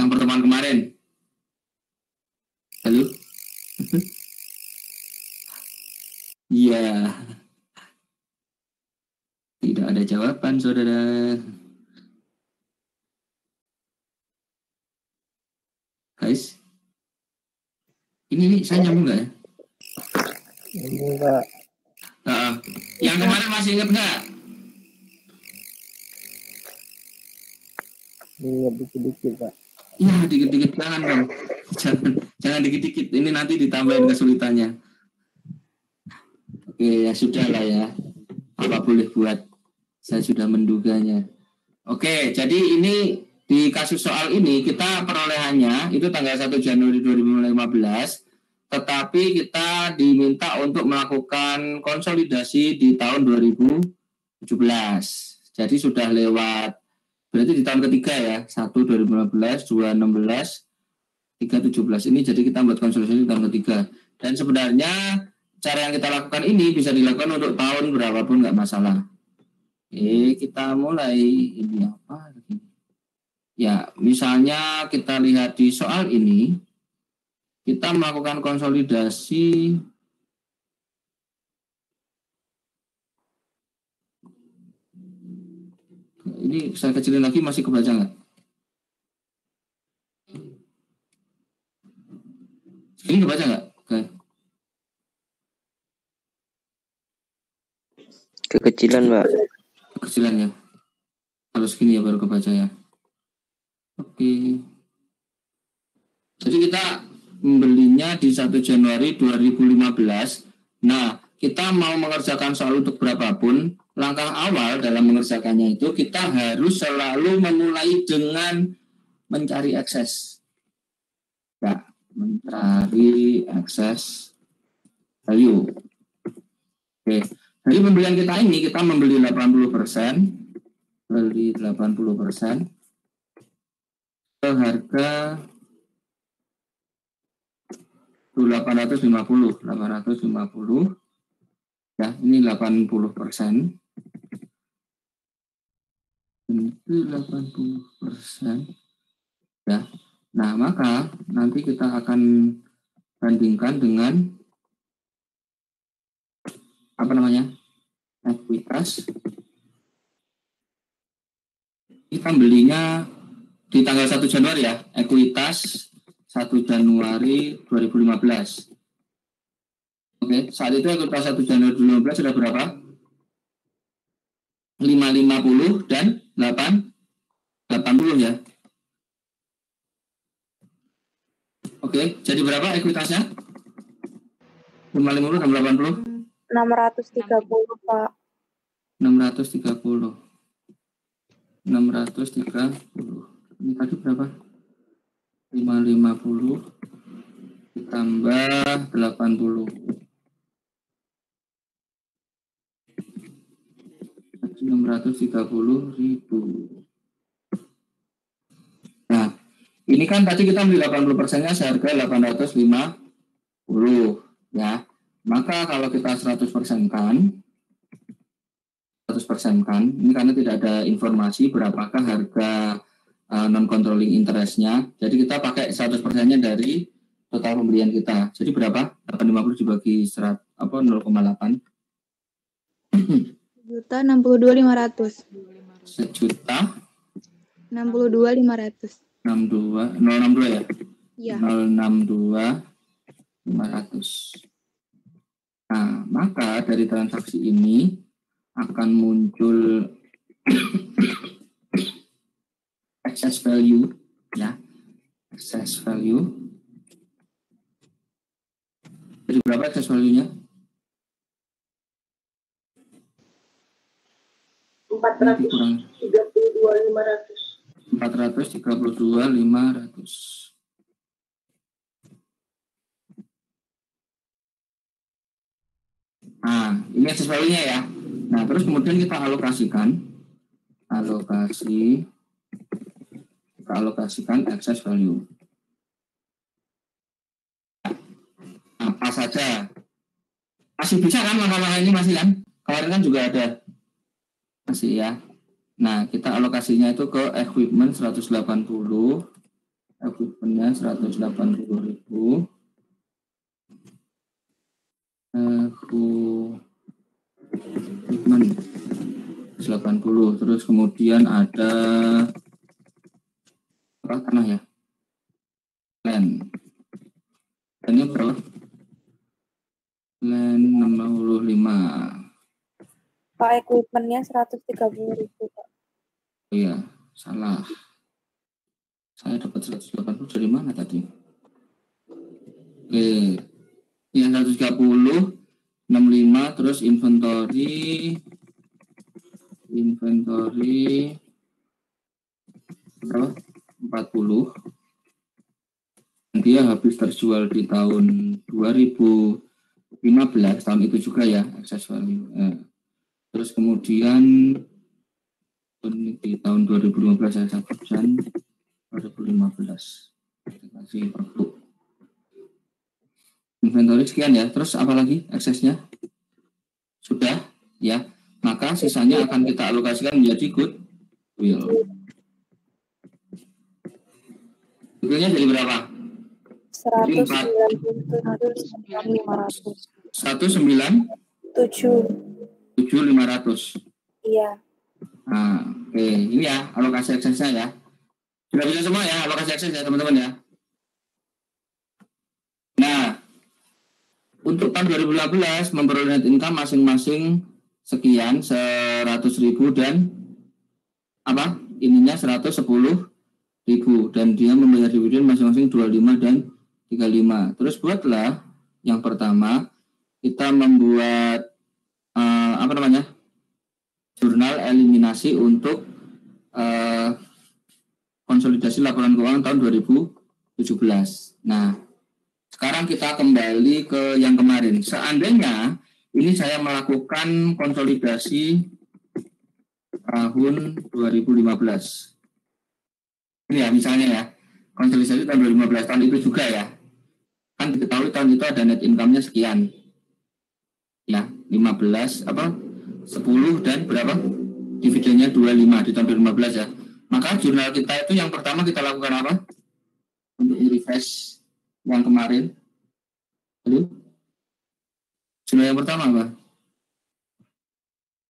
Yang pertemuan kemarin. Halo? Iya. Tidak ada jawaban, saudara. Guys, ini saya nyambung nggak ya? Enggak. Yang kemarin masih ingat nggak? Ingat dikit-dikit, Pak. Iya, dikit-dikit jangan dong. Jangan dikit-dikit. Ini nanti ditambahin kesulitannya. Oke, ya sudah lah ya. Apa boleh buat? Saya sudah menduganya. Oke, jadi ini di kasus soal ini kita perolehannya itu tanggal 1 Januari 2015, tetapi kita diminta untuk melakukan konsolidasi di tahun 2017. Jadi sudah lewat, berarti di tahun ketiga ya, 1 2015, 2 16, 3 17. Ini jadi kita buat konsolidasi di tahun ketiga. Dan sebenarnya cara yang kita lakukan ini bisa dilakukan untuk tahun berapapun nggak masalah. Kita mulai ini apa? Ya, misalnya kita lihat di soal ini, kita melakukan konsolidasi ini saya kecilin lagi, masih kebaca nggak? Ini kebaca nggak? Oke. Kekecilan, Pak. Kekecilan ya. Kalau segini ya baru kebaca ya. Oke. Jadi kita membelinya di 1 Januari 2015. Nah, kita mau mengerjakan soal untuk berapapun, langkah awal dalam mengerjakannya itu kita harus selalu memulai dengan mencari excess. Ya, mencari excess value. Oke. Dari pembelian kita ini, kita membeli 80%, beli 80%, ke harga 850, ya ini 80%, itu 80%, ya. Nah maka nanti kita akan bandingkan dengan apa namanya, ekuitas. Kita belinya di tanggal 1 Januari ya, ekuitas 1 Januari 2015. Oke, saat itu ekuitas 1 Januari 2015 sudah berapa? 550 dan 880 ya. Oke, jadi berapa ekuitasnya? 550 dan 80? 630, Pak. 630. Ini tadi berapa? 550 ditambah 80. 630.000. Nah, ini kan tadi kita beli 80%-nya seharga 850 ya. Maka kalau kita 100%-kan, ini karena tidak ada informasi berapakah harga non-controlling interest-nya. Jadi kita pakai 100%-nya dari total pembelian kita. Jadi berapa? 850 dibagi 0,8. 1.062.500. 1.062.500. 062 ya? Iya. 062.500. Nah, maka dari transaksi ini akan muncul excess value ya. Excess value. Jadi berapa excess value-nya? 432.500. 432.500. Nah, ini excess value-nya ya. Nah, terus kemudian kita alokasikan excess value. Nah, apa saja? Masih bisa kan langkah-langkah ini masih kan? Kemarin kan juga ada. Masih ya. Nah, kita alokasinya itu ke equipment 180, equipment-nya 180.000. Equipment 80. Terus kemudian ada apa tanah ya? Land. Ini berapa? Land 65. Pak, equipment-nya 130.000, Pak. Iya, salah. Saya dapat 180 dari mana tadi? Oke. Yang 130, 65, terus inventory berapa? 40. Dia habis terjual di tahun 2015, tahun itu juga ya, excess value. Terus kemudian di tahun 2015 saya sabutkan 2015 kasih pergub inventory sekian ya. Terus apa lagi eksesnya? Sudah ya, maka sisanya akan kita alokasikan menjadi goodwill. Goodwillnya jadi berapa? 197.500. Iya. Nah, oke, ini ya alokasi eksesnya ya. Sudah bisa semua ya alokasi ekses ya teman-teman ya. Nah, untuk tahun 2015 memperoleh net income masing-masing sekian 100.000 dan apa? Ininya 110.000 dan dia membayar dividen masing-masing 25 dan 35. Terus buatlah yang pertama kita membuat jurnal eliminasi untuk konsolidasi laporan keuangan tahun 2017. Nah, sekarang kita kembali ke yang kemarin. Seandainya ini saya melakukan konsolidasi tahun 2015. Ini ya misalnya ya, konsolidasi tahun 2015, tahun itu juga ya. Kan diketahui tahun itu ada net income-nya sekian. Ya, 15 10 dan berapa? Dividennya 25 di tahun 2015 ya. Maka jurnal kita itu yang pertama kita lakukan apa? Untuk refresh yang kemarin. Lalu jurnal yang pertama apa?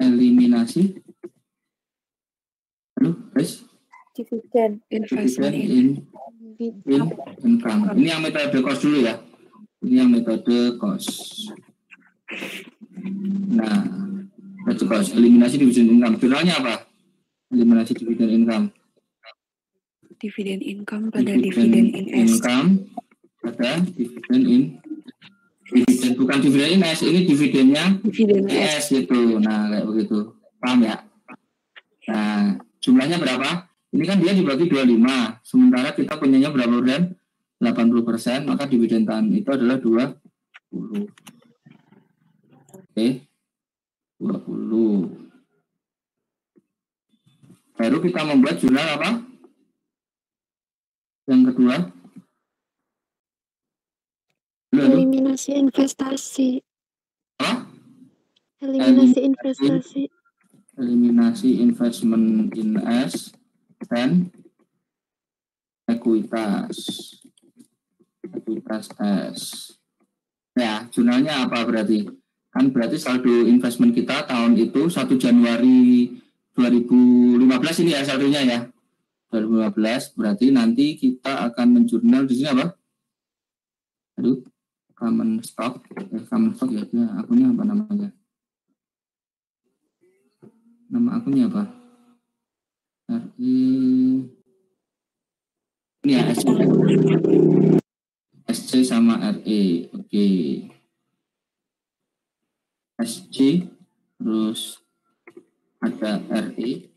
Eliminasi. Lalu guys? Dividen Dividen income. Ini yang metode cost dulu ya. Ini yang metode cost. Nah, metode cost. Eliminasi dividen income. Jurnalnya apa? Eliminasi dividen income. Dividen income pada dividen in S. Income pada dividen in dividen, bukan dividen in S, ini dividennya Dividen S gitu. Nah, kayak begitu. Paham ya? Nah, jumlahnya berapa? Ini kan dia dibagi 25. Sementara kita punyanya berapa persen? 80%, maka dividen tahun itu adalah 20. Oke. 20. Baru kita membuat jurnal apa? Yang kedua. Eliminasi investasi. Apa? Eliminasi investasi. Eliminasi investment in S dan ekuitas S. Ya, jurnalnya apa berarti? Kan berarti saldo investment kita tahun itu 1 Januari 2015 ini ya saldonya ya. 2015 berarti nanti kita akan menjurnal di sini apa? Aduh, common stock ya, akunnya apa namanya? Nama akunnya apa? Ini ya SC sama RE. Oke. SC terus ada RE.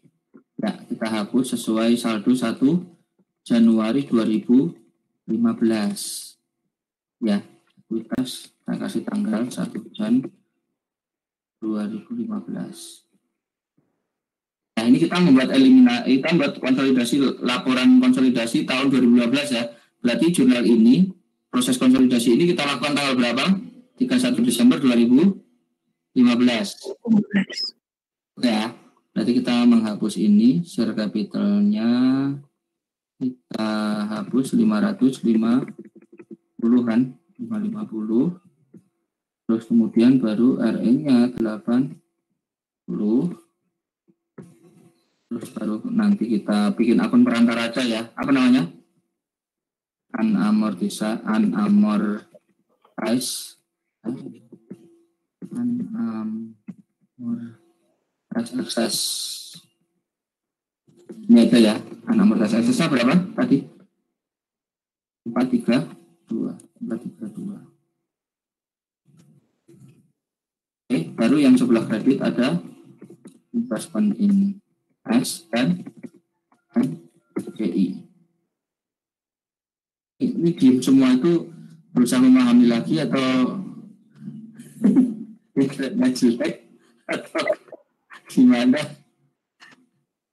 Ya, kita hapus sesuai saldo 1 Januari 2015. Ya, ekuitas saya kasih tanggal 1 Jan 2015. Nah, ini kita membuat kita membuat konsolidasi, laporan konsolidasi tahun 2015 ya. Berarti jurnal ini, proses konsolidasi ini kita lakukan tanggal berapa? 31 Desember 2015. Oke ya. Berarti kita menghapus ini, share capitalnya Kita hapus 550 kan, 550. Terus kemudian baru RE-nya 80. Terus baru nanti kita bikin akun perantara aja ya. Apa namanya? Unamortize access. Ini aja ya. Unamortize access-nya berapa tadi? 432. Oke, baru yang sebelah kredit ada investment in S dan GI. Ini game semua itu berusaha memahami lagi atau jelek atau gimana?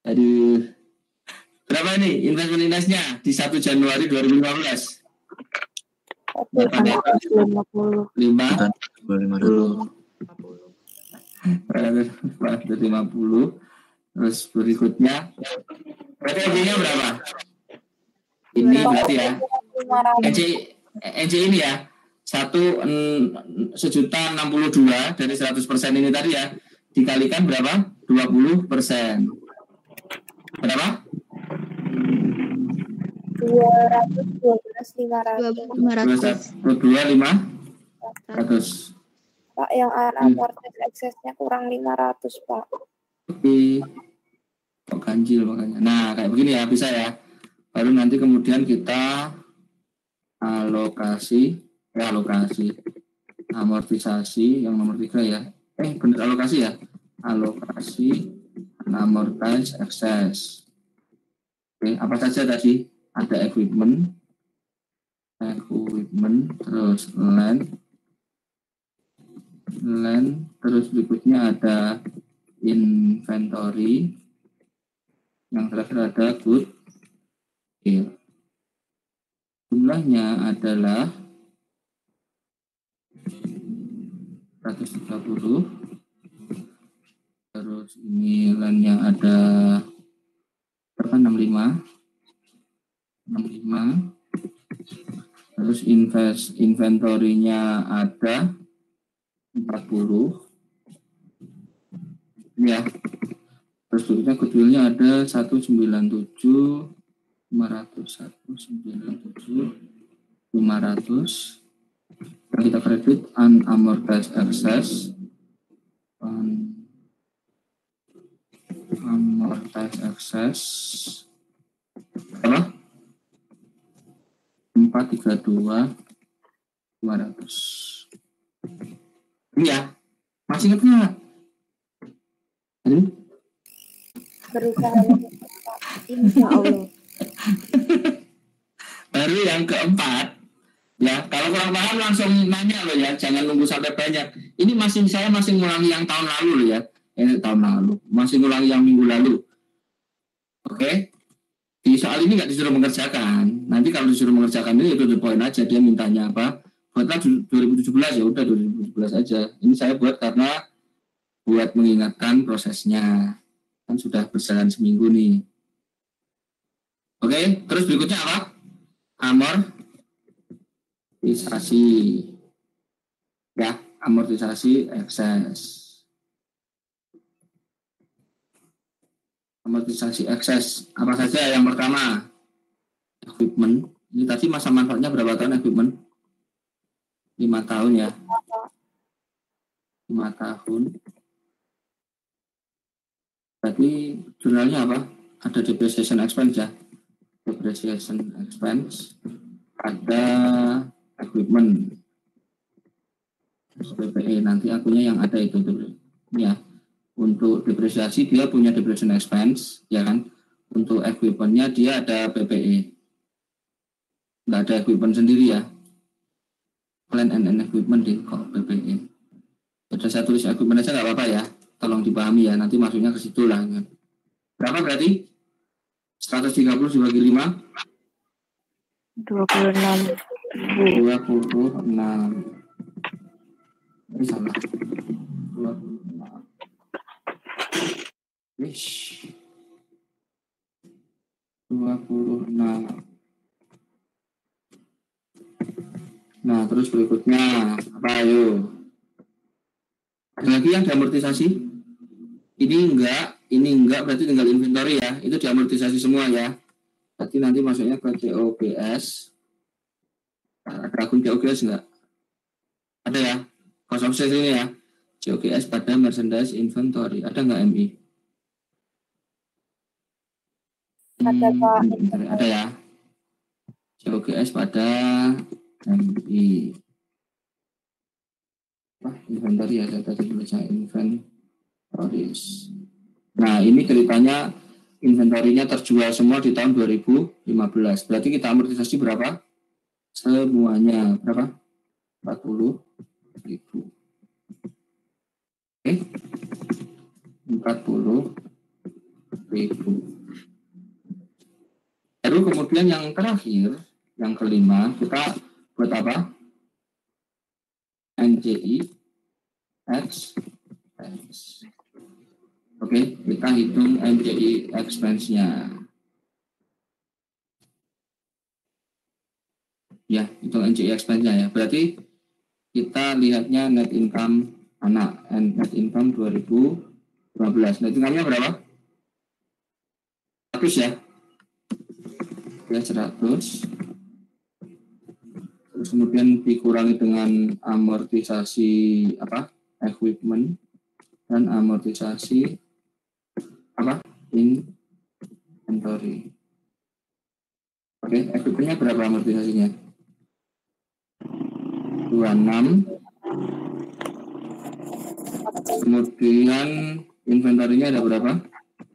Aduh. Berapa nih investment indexnya di 1 Januari 2015? 50. 450. Terus berikutnya berarti EJ-nya berapa? Ini berarti ya EJ ini ya 1.062 dari 100% ini tadi ya dikalikan berapa? 20%. Berapa? 212.500. 225.100. Pak, yang unamortized access-nya kurang 500, Pak. Oke. Kok ganjil makanya. Nah, kayak begini ya, bisa ya. Baru nanti kemudian kita alokasi amortisasi yang nomor 3 ya. Bener alokasi ya. Alokasi unamortized access. Oke, apa saja tadi? Ada equipment, terus land, terus berikutnya ada inventory, yang terakhir ada good. Jumlahnya adalah 130. Terus ini landnya ada berapa? 65. Terus inventory-nya ada 40 ya. Terus berikutnya goodwill-nya ada 197 500. Yang kita kredit unamortized access berapa? 432.500. Ini ya, masih ingat nggak? Berusaha Insya Allah. Baru yang keempat, ya kalau kurang paham langsung nanya loh ya, jangan nunggu sampai banyak. Ini saya masih ngulangi yang tahun lalu loh ya, ini tahun lalu, masih ngulangi yang minggu lalu. Oke, di soal ini nggak disuruh mengerjakan. Nanti kalau disuruh mengerjakan ini itu the point aja, dia mintanya apa? Buatlah 2017 ya udah 2017 aja. Ini saya buat karena buat mengingatkan prosesnya, kan sudah berjalan seminggu nih. Oke, terus berikutnya apa? Amortisasi. Ya, amortisasi ekses. Amortisasi ekses. Apa saja yang pertama? Equipment. Ini tadi masa manfaatnya berapa tahun equipment? 5 tahun ya. 5 tahun. Berarti jurnalnya apa? Ada depreciation expense ya. Depreciation expense. Ada equipment. PPE. Nanti akunnya yang ada itu. Ya. Untuk depresiasi dia punya depreciation expense. Ya kan? Untuk equipment-nya dia ada PPE. Nggak ada equipment sendiri ya. Plant and equipment di kok PPE. Jadi saya tulis equipment aja nggak apa-apa ya. Tolong dipahami ya. Nanti masuknya ke situ lah. Kan? Berapa berarti? 130 dibagi 5? 26. 26. Ini salah. 26. Wish. 26. Nah, terus berikutnya apa ayo? Ada lagi yang diamortisasi? Ini enggak berarti tinggal inventory ya. Itu diamortisasi semua ya. Berarti nanti masuknya ke COGS. Ada akun COGS enggak? Ada ya? Cost of sales ini ya. COGS pada merchandise inventory. Ada enggak MI? Ada Pak. Ada ya. COGS pada MI. Inventory ya, saya tadi baca inventories. Nah, ini ceritanya inventory-nya terjual semua di tahun 2015. Berarti kita amortisasi berapa? Semuanya berapa? 40.000. Oke. 40.000. Baru kemudian yang terakhir, yang kelima, kita buat apa? NCI expense. Oke, kita hitung NCI expense-nya. Ya, hitung NCI expense-nya ya. Berarti kita lihatnya net income anak, net income 2015. Net income-nya berapa? 100 ya. Oke, 100. Terus kemudian dikurangi dengan amortisasi apa? Equipment dan amortisasi apa? Inventory. Oke, equipment-nya berapa amortisasinya? 26. Kemudian inventory-nya ada berapa?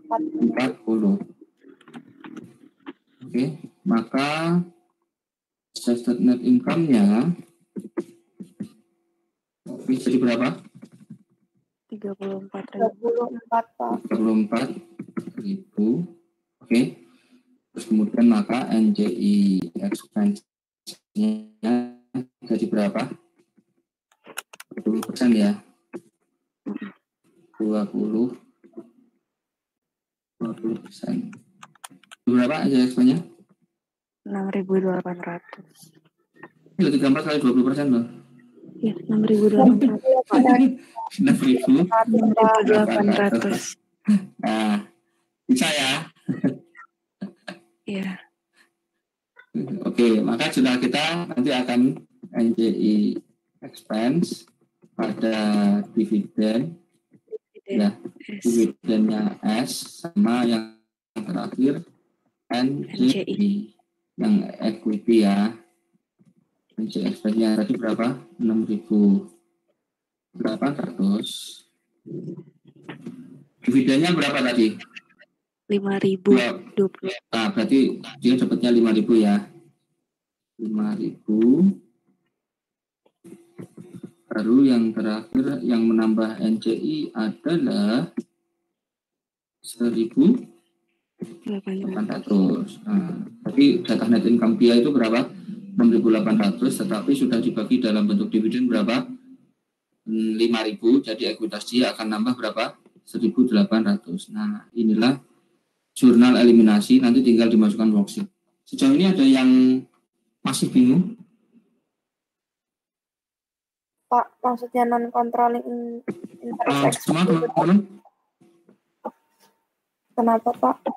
40. Oke, maka adjusted net income-nya jadi berapa? 34 Pak. 34.000. Oke. Terus kemudian maka NCI expense-nya jadi berapa? 20% ya. 20%. Berapa aja expense-nya? 6.800. Lebih gampang kali 20% loh. Ya, 6.800. 6.800. Nah, bisa ya. Iya. Oke, maka jurnal kita nanti akan NCI expense pada dividen. Ya, dividennya S sama yang terakhir NCI yang equity ya. NCI expense-nya tadi berapa? 6.800. Dividennya berapa tadi? 5.020. Nah, berarti dia dapatnya 5.000 ya. 5.000. Baru yang terakhir yang menambah NCI adalah 1.800. Nah, tapi data net income dia itu berapa? 6.800, tetapi sudah dibagi dalam bentuk dividen berapa? 5.000, jadi ekuitas dia akan nambah berapa? 1.800. Nah, inilah jurnal eliminasi, nanti tinggal dimasukkan worksheet. Sejauh ini ada yang masih bingung? Pak, maksudnya non-controlling interest Semua teman-teman? Kenapa Pak?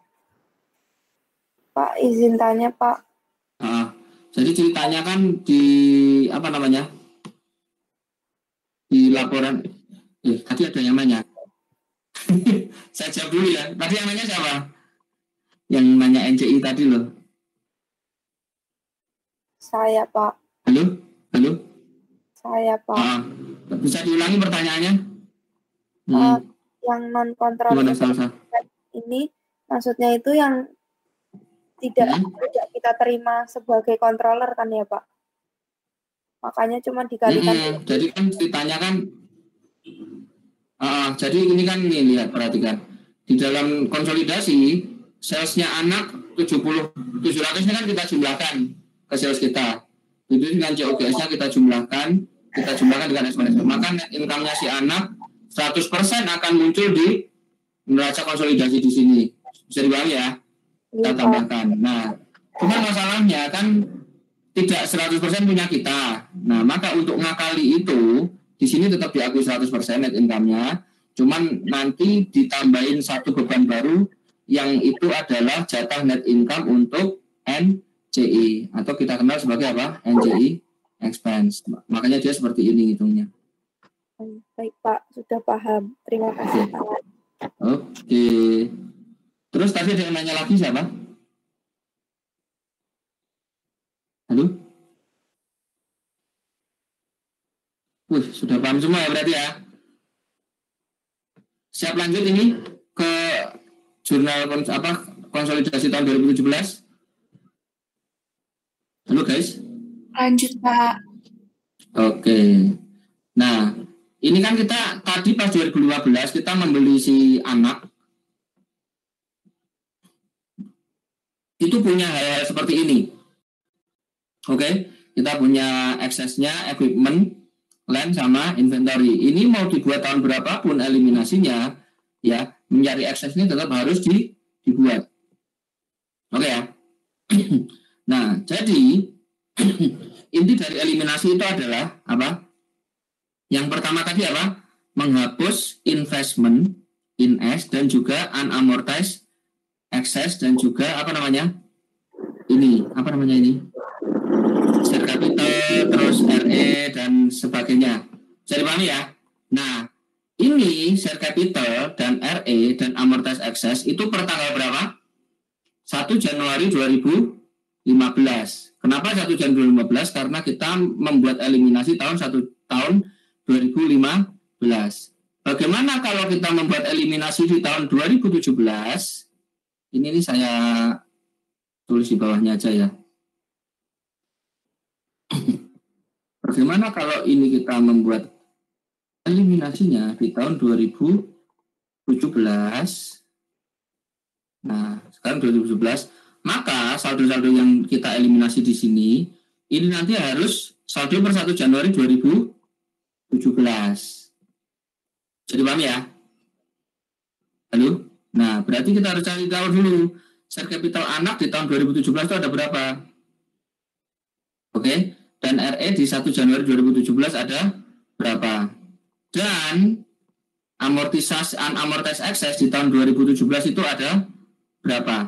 Pak, izin tanya Pak. Jadi ceritanya kan di apa namanya? Di laporan tadi ada yang nanya. Saya jawab dulu ya. Tadi yang nanya siapa? Yang nanya NCI tadi loh. Saya Pak. Halo? Saya Pak. Bisa diulangi pertanyaannya? Yang non-controlling ini maksudnya itu yang tidak kita terima sebagai controller kan ya Pak? Makanya cuma dikalikan. Jadi kan ceritanya kan jadi ini kan nih, lihat, perhatikan di dalam konsolidasi salesnya anak 700 ini kan kita jumlahkan ke sales kita, itu dengan COGS-nya kita jumlahkan dengan eksponensial, maka net income-nya si anak 100% akan muncul di neraca konsolidasi di sini. Bisa dipahami ya? kita tambahkan. Nah, cuma masalahnya kan tidak 100% punya kita. Nah, maka untuk ngakali itu di sini tetap diakui 100% net income-nya. Cuman nanti ditambahin satu beban baru yang itu adalah jatah net income untuk NCI atau kita kenal sebagai apa? NCI expense. Makanya dia seperti ini hitungnya. Baik Pak, sudah paham. Terima kasih Pak. Oke. Terus tadi ada yang nanya lagi siapa? Halo? Sudah paham semua ya berarti ya? Siap lanjut ini ke jurnal konsolidasi tahun 2017? Halo guys? Lanjut Pak. Oke. Nah, ini kan kita tadi pas 2015 kita membeli si anak. Itu punya hal-hal seperti ini. Oke, kita punya aksesnya, equipment, land sama inventory. Ini mau dibuat tahun berapapun eliminasinya, ya mencari aksesnya tetap harus dibuat. Oke ya. Nah, jadi inti dari eliminasi itu adalah apa? Yang pertama tadi apa? Menghapus investment in S dan juga unamortized excess dan juga apa namanya? Ini, apa namanya ini? Share capital, terus RE dan sebagainya. Jadi pahami ya? Nah, ini share capital dan RE dan amortized excess itu per tanggal berapa? 1 Januari 2015. Kenapa 1 Januari 2015? Karena kita membuat eliminasi tahun 2015. Bagaimana kalau kita membuat eliminasi di tahun 2017? Ini nih saya tulis di bawahnya aja ya. Bagaimana kalau ini kita membuat eliminasinya di tahun 2017? Nah, sekarang 2017, maka saldo-saldo yang kita eliminasi di sini ini nanti harus saldo per 1 Januari 2017. Jadi paham ya? Halo? Nah, berarti kita harus cari tahu dulu share capital anak di tahun 2017 itu ada berapa? Oke? Dan RE di 1 Januari 2017 ada berapa? Dan amortisasi unamortized excess di tahun 2017 itu ada berapa?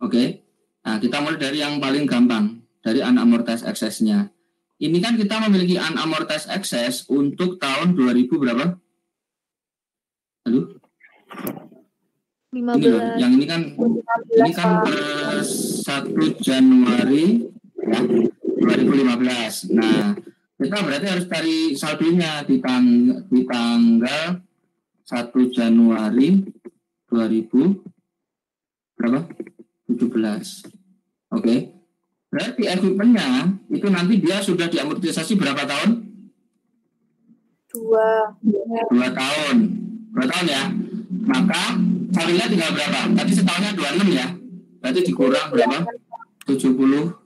Oke. Nah, kita mulai dari yang paling gampang, dari unamortized excess-nya. Ini kan kita memiliki unamortized excess untuk tahun 2000 berapa? Halo? 15. Ini loh, yang ini kan per 1 Januari ya, 2015. Nah, kita berarti harus cari saldonya di tanggal 1 Januari 2000 berapa? 17. Oke. Berarti equipment-nya itu nanti dia sudah diamortisasi berapa tahun? 2 tahun. 2 tahun ya. Maka saldonya tinggal berapa? Tadi setahunnya 26 ya. Berarti dikurang berapa? 72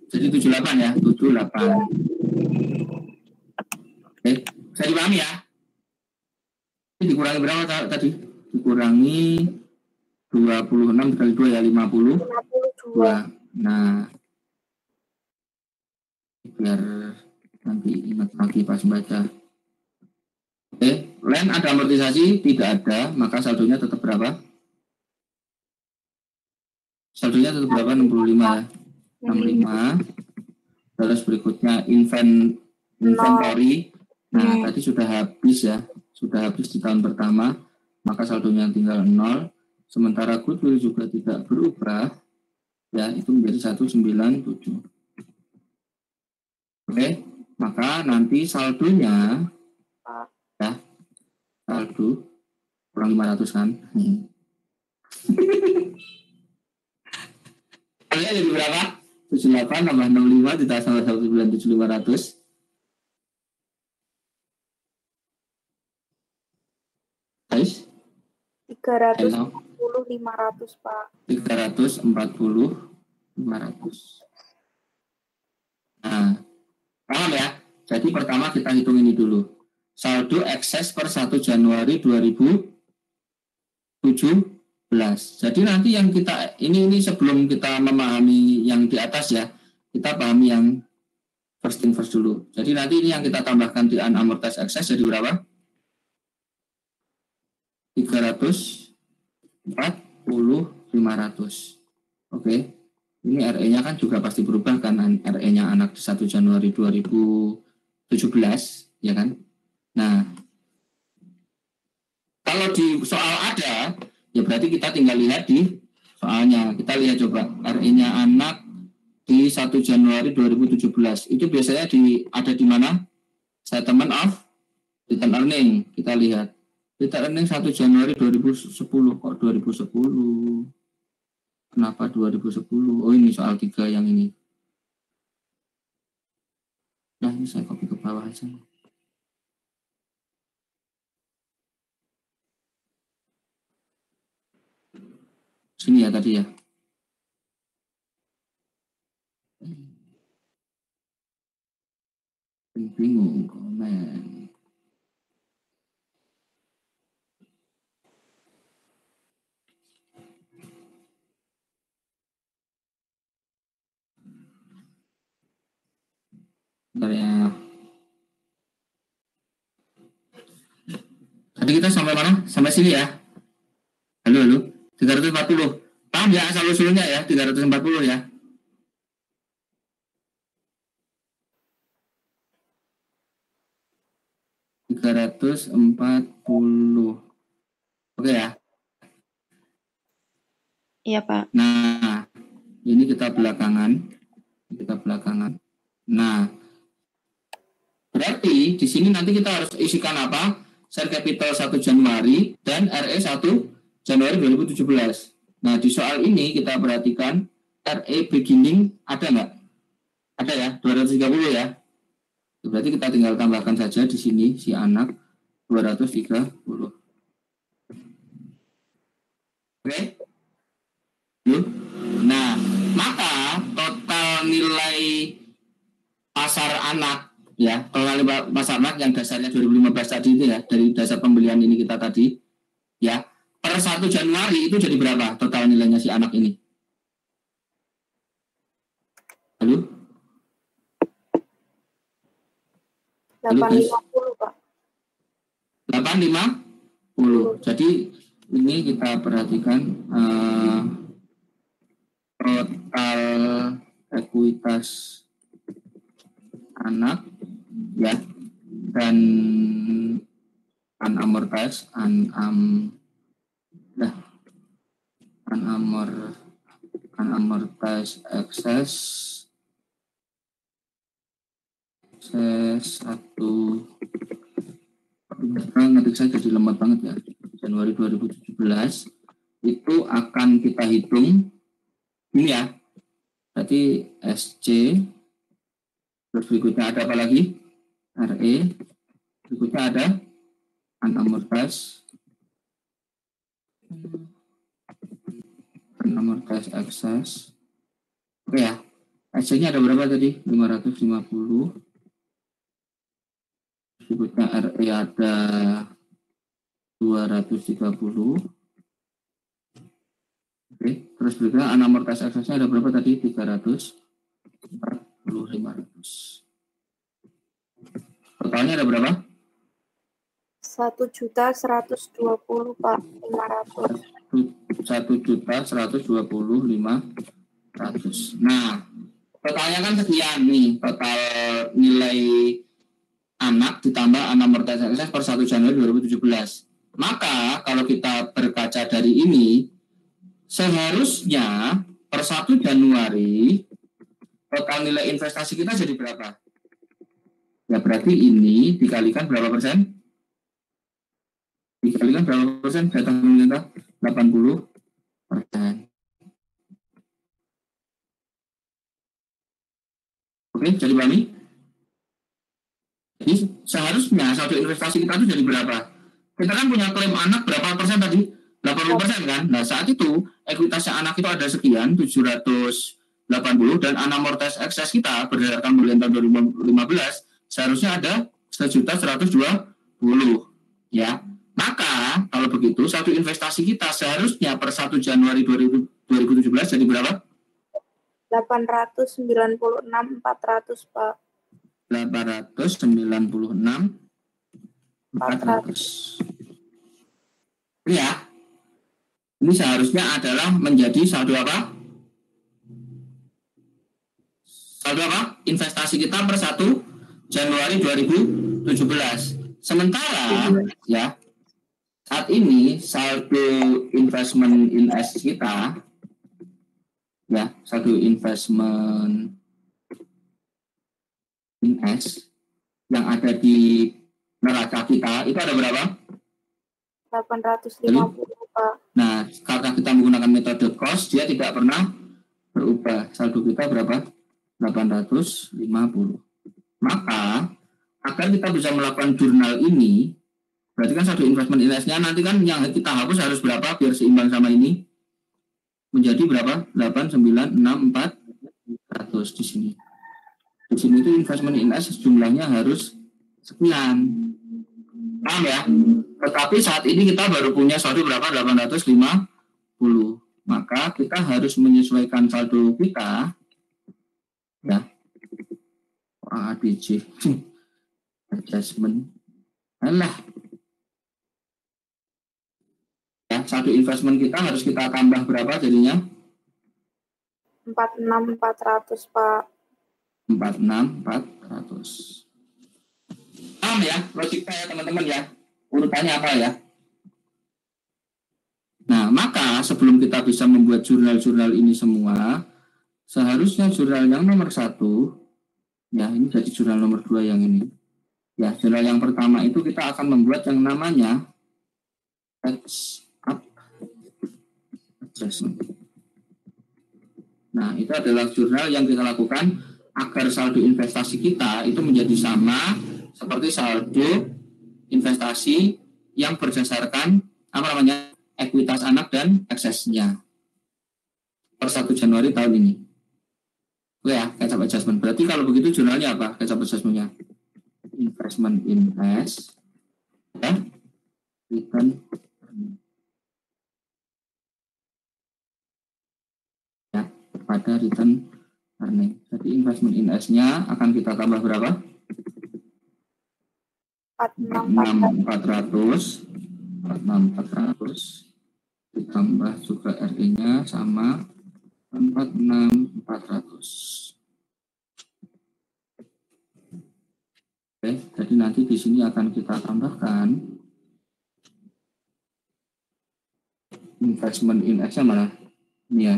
jadi 78 ya, 78. Oke, saya dipahami ya. Ini dikurangi berapa tadi? Dikurangi 26 kali 2 ya 52. Nah, biar nanti ingat lagi pas baca. Oke, land ada amortisasi tidak ada, maka saldonya tetap berapa? Saldonya tetap berapa? 65 ya. 65. Terus berikutnya inventory. Nah, tadi sudah habis ya. Sudah habis di tahun pertama, maka saldonya tinggal 0. Sementara goodwill juga tidak berubah. Ya, itu menjadi 197. Oke, maka nanti saldonya ya, saldo kurang 500 kan. Saldonya jadi berapa? 78 tambah 65 ditambah 197.500. Guys? 340.500 Pak. 340.500. Nah, paham ya? Jadi pertama kita hitung ini dulu. Saldo ekses per 1 Januari 2017. Jadi nanti yang kita ini sebelum kita memahami yang di atas ya, kita pahami yang first thing first dulu. Jadi nanti ini yang kita tambahkan di unamortized excess jadi berapa? 340, 500. Oke. Ini RE-nya kan juga pasti berubah kan, RE-nya anak di 1 Januari 2017, ya kan? Nah, kalau di soal ada, ya berarti kita tinggal lihat di soalnya. Kita lihat coba, RE-nya anak di 1 Januari 2017. Itu biasanya ada di mana? Statement of return earning. Kita lihat. Return earning 1 Januari 2010. Kok 2010? Kenapa 2010? Oh, ini soal 3 yang ini. Nah, ini saya copy ke bawah aja. Sini ya tadi ya. Bingung komen. Bentar ya. Tadi kita sampai mana? Sampai sini ya. Halo. 340. Paham ya asal usulnya ya, 340 ya. Oke ya. Iya, Pak. Nah, ini kita belakangan. Nah, berarti di sini nanti kita harus isikan apa? Share capital 1 Januari dan RE 1 Januari 2017. Nah, di soal ini kita perhatikan RE beginning ada nggak? Ada ya, 230 ya. Berarti kita tinggal tambahkan saja di sini si anak 230. Oke? Nah, maka total nilai pasar anak ya, total nilai pasar anak yang dasarnya 2015 tadi itu ya, dari dasar pembelian ini kita tadi ya, per 1 Januari itu jadi berapa total nilainya si anak ini? Halo? 850, Pak. 850. Jadi ini kita perhatikan total ekuitas anak ya, dan unamortized excess 1. Ngetik saya jadi lemot banget ya. Januari 2017 itu akan kita hitung ini ya. Berarti SC, terus berikutnya ada apa lagi? RE, berikutnya ada unamortized excess. Oke ya. SC-nya ada berapa tadi? 550. Berikutnya RE ada 230. Oke, terus berikutnya unamortized excess-nya ada berapa tadi? 340, 500. Totalnya ada berapa? 1.120, Pak. 500. 1.120.500. Nah, totalnya kan sekian nih, total nilai anak ditambah unamortized excess per 1 Januari 2017. Maka kalau kita berkaca dari ini, seharusnya per 1 Januari total nilai investasi kita jadi berapa? Ya berarti ini dikalikan berapa persen? Dikalikan berapa persen? Data pemerintah 80%. Oke, jadi pahami? Jadi seharusnya satu investasi kita itu jadi berapa? Kita kan punya klaim anak berapa persen tadi? 80% kan? Nah saat itu ekuitasnya anak itu ada sekian 780 dan unamortized excess kita berdasarkan pembelian tahun 2015 seharusnya ada 1.120 ya. Maka kalau begitu saldo investasi kita seharusnya per 1 Januari 2017 jadi berapa? 896.400 Pak. 896.400. Ya. Ini seharusnya adalah menjadi saldo apa? Saldo apa? Investasi kita per 1 Januari 2017. Sementara ya saat ini saldo investment in S kita ya, saldo investment in S yang ada di neraca kita itu ada berapa? 850 Pak. Nah, karena kita menggunakan metode cost, dia tidak pernah berubah. Saldo kita berapa? 850. Maka, agar kita bisa melakukan jurnal ini, berarti kan saldo investment in-nya nanti kan yang kita hapus harus berapa biar seimbang sama ini? Menjadi berapa? 896.400 di sini. Di sini itu investment in-S jumlahnya harus sekian. Paham ya? Tetapi saat ini kita baru punya saldo berapa? 850. Maka kita harus menyesuaikan saldo kita ya. ADC adjustment. Alah. Ya, saldo investment kita harus kita tambah berapa jadinya? 46.400 Pak. 46.400. Paham ya logika ya teman-teman ya, urutannya apa ya. Nah, maka sebelum kita bisa membuat jurnal-jurnal ini semua, seharusnya jurnal yang nomor 1 ya, ini jadi jurnal nomor 2 yang ini ya. Jurnal yang pertama itu kita akan membuat yang namanya up adjustment. Nah, itu adalah jurnal yang kita lakukan agar saldo investasi kita itu menjadi sama seperti saldo investasi yang berdasarkan apa namanya ekuitas anak dan eksesnya per 1 Januari tahun ini. Oke ya, catch up adjustment. Berarti kalau begitu jurnalnya apa? Catch up adjustmentnya investment in S ya, return ya, pada return earning. Jadi investment in S-nya akan kita tambah berapa? 46.400 ditambah juga RE-nya sama 46.400. Oke, jadi nanti di sini akan kita tambahkan investment in S-nya mana? Ini ya.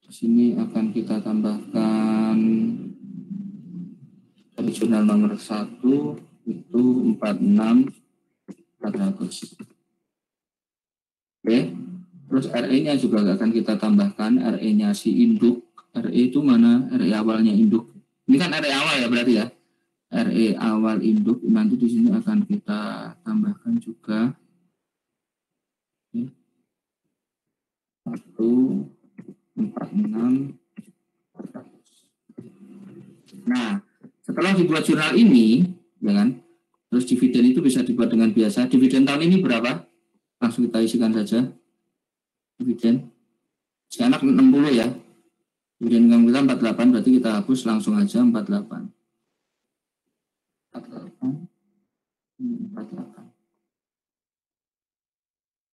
Di sini akan kita tambahkan dari jurnal nomor 1 itu 46.400. Oke, terus RE-nya juga akan kita tambahkan, RE-nya si induk. RE itu mana? RE awalnya induk. Ini kan RE awal ya berarti ya. RE awal induk nanti di sini akan kita tambahkan juga 146.400. Nah, setelah dibuat jurnal ini, ya kan, terus dividen itu bisa dibuat dengan biasa. Dividen tahun ini berapa? Langsung kita isikan saja. Dividen. Sekarang 60 ya. Dividen income kita 48, berarti kita hapus langsung aja 48. 48.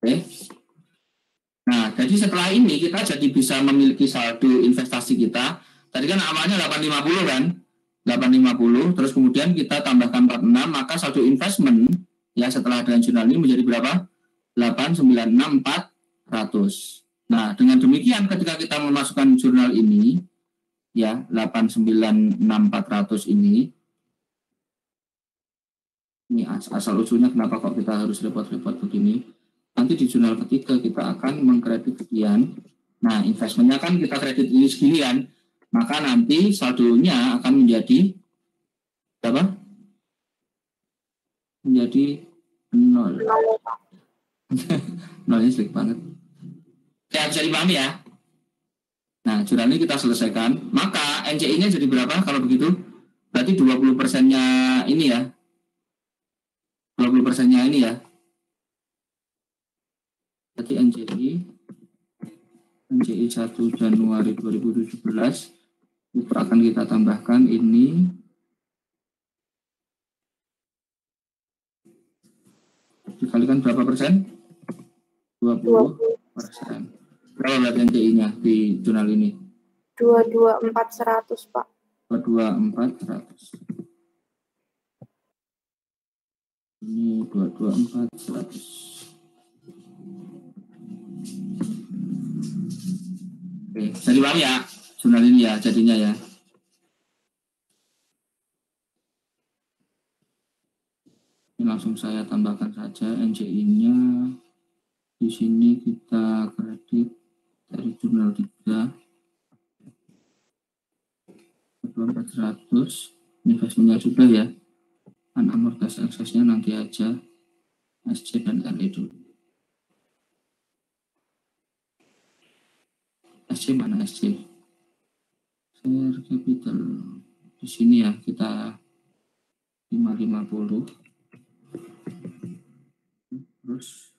Oke. Nah, jadi setelah ini kita jadi bisa memiliki saldo investasi kita. Tadi kan awalnya 850 kan? 850, terus kemudian kita tambahkan 46, maka saldo investment ya setelah dengan jurnal ini menjadi berapa? 896.400. Nah, dengan demikian ketika kita memasukkan jurnal ini ya 896.400 ini asal usulnya kenapa kok kita harus repot-repot begini. Nanti di jurnal ketiga kita akan mengkredit sekian. Nah, investmentnya kan kita kredit ini segini kan. Maka nanti saldonya akan menjadi berapa? Menjadi 0. Nolnya sedikit banget. Ya, bisa dipahami ya. Nah, jurnal ini kita selesaikan. Maka NCI-nya jadi berapa kalau begitu? Berarti 20%-nya ini ya. 20% persennya ini ya. Jadi NCI 1 Januari 2017 itu akan kita tambahkan ini dikalikan berapa persen? 20%. Berapa berarti NCI-nya di jurnal ini? 224.100, Pak. 224.100. Ini 224.100. Oke, bisa dipahami ya jurnal ini ya jadinya ya. Ini langsung saya tambahkan saja NCI-nya. Di sini kita kredit dari jurnal 3 224.100. Investmentnya sudah ya. Amortisasi eksesnya nanti aja. SC dan RE dulu. SC mana SC? Share capital di sini ya, kita 550. Terus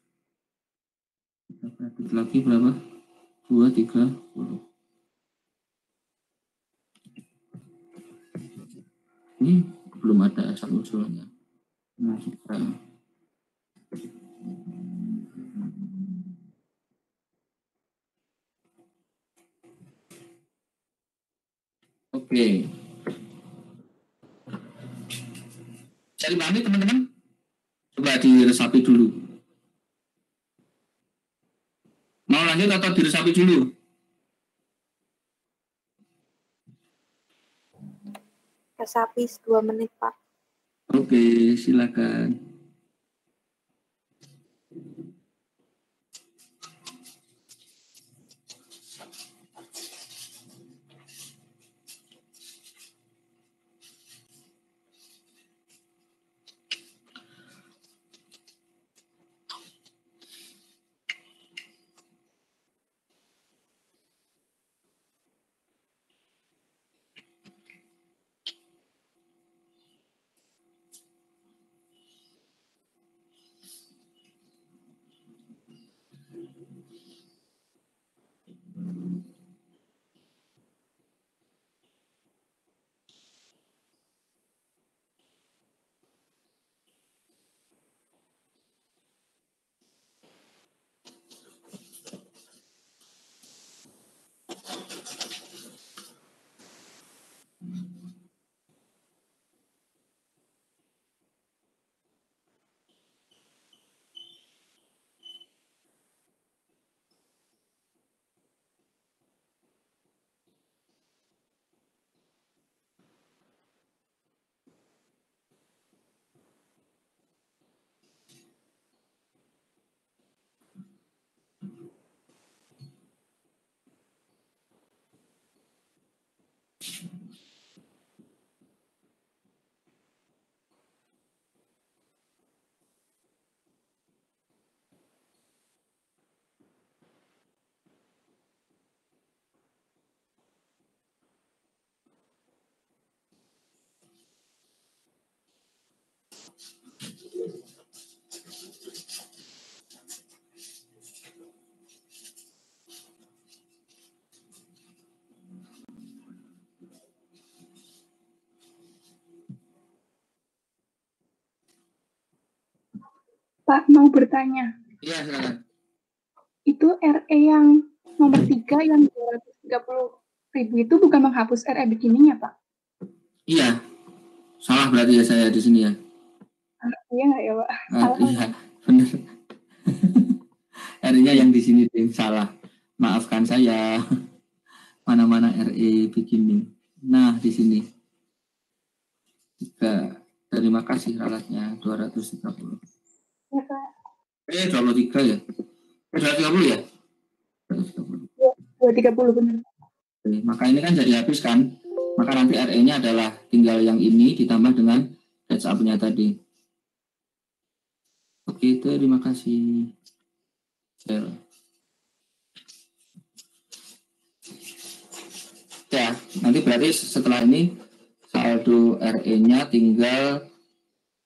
kita kredit lagi berapa? 230. Ini belum ada asal usulnya. Nah, kita oke. Cari mana teman-teman? Coba diresapi dulu. Mau lanjut atau diresapi dulu? Resapi 2 menit, Pak. Oke, silakan. Pak, mau bertanya. Iya, silakan. Itu RE yang nomor 3 yang 230.000 itu bukan menghapus RE beginning ya, Pak? Iya. Salah berarti ya saya di sini ya. Iya nggak ya, Pak? Salah. Iya, benar. R-nya yang di sini yang salah. Maafkan saya. Mana-mana RE beginning. Nah, di sini. Terima kasih alatnya 230. Ya, Pak. 23 ya? 230 ya? 230. 230 benar. Oke, maka ini kan jadi habis kan? Maka nanti RE-nya adalah tinggal yang ini ditambah dengan catch up-nya tadi. Oke, terima kasih. Ya, nanti berarti setelah ini saldo RE-nya tinggal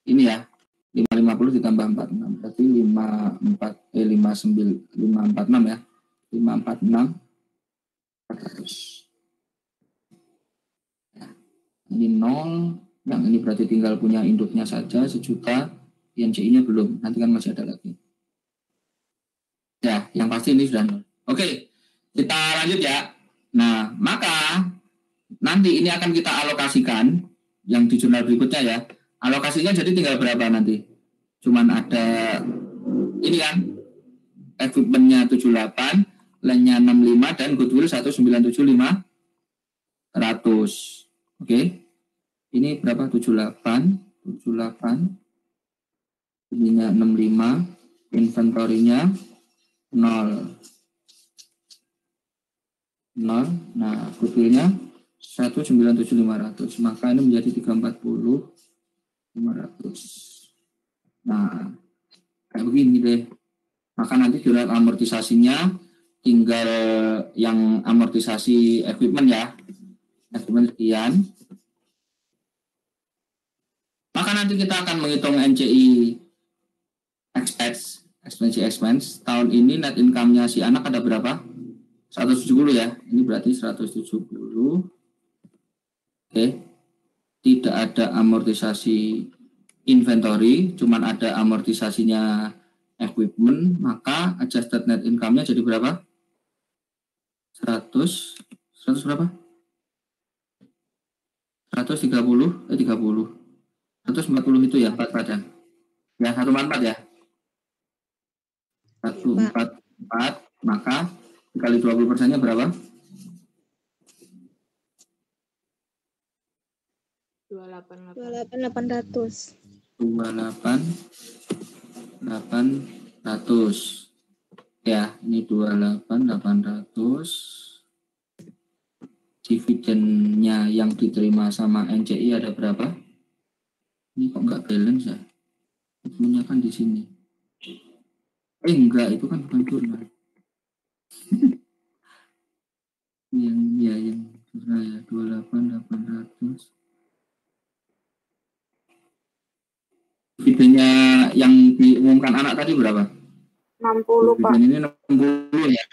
ini ya, 550 ditambah 46 berarti 546 ya. 546 400. Ya, ini 0, yang ini berarti tinggal punya induknya saja 1 juta, INCI-nya belum, nanti kan masih ada lagi. Ya, yang pasti ini sudah 0. Oke, kita lanjut ya. Nah, maka nanti ini akan kita alokasikan yang di jurnal berikutnya ya. Alokasinya jadi tinggal berapa nanti? Cuman ada ini kan, equipment-nya 78, land-nya 65, dan goodwill 197.500. Oke. Ini berapa? 78. Ininya 65, inventory-nya 0. Nah, goodwill-nya 197.500. Maka ini menjadi 340.500. Nah, kayak begini deh. Maka nanti surat amortisasinya tinggal yang amortisasi equipment ya. Equipment sekian. Maka nanti kita akan menghitung NCI expense. Tahun ini net income-nya si anak ada berapa? 170 ya. Ini berarti 170. Oke. Tidak ada amortisasi inventory, cuman ada amortisasinya equipment, maka adjusted net income-nya jadi berapa? 100 berapa? 130 itu ya, 4 ya. Ya, 144 ya. 144, maka dikali 20%-nya berapa? 28.800. 28.800. Ya, ini 28.800. Dividennya yang diterima sama NCI ada berapa? Ini kok nggak balance ya? Punya kan di sini. Enggak, itu kan bukan jurnal. yang jurnal ya, 28.800. Dividennya yang diumumkan anak tadi berapa? 60, Pak. Dividen ini 60 ya.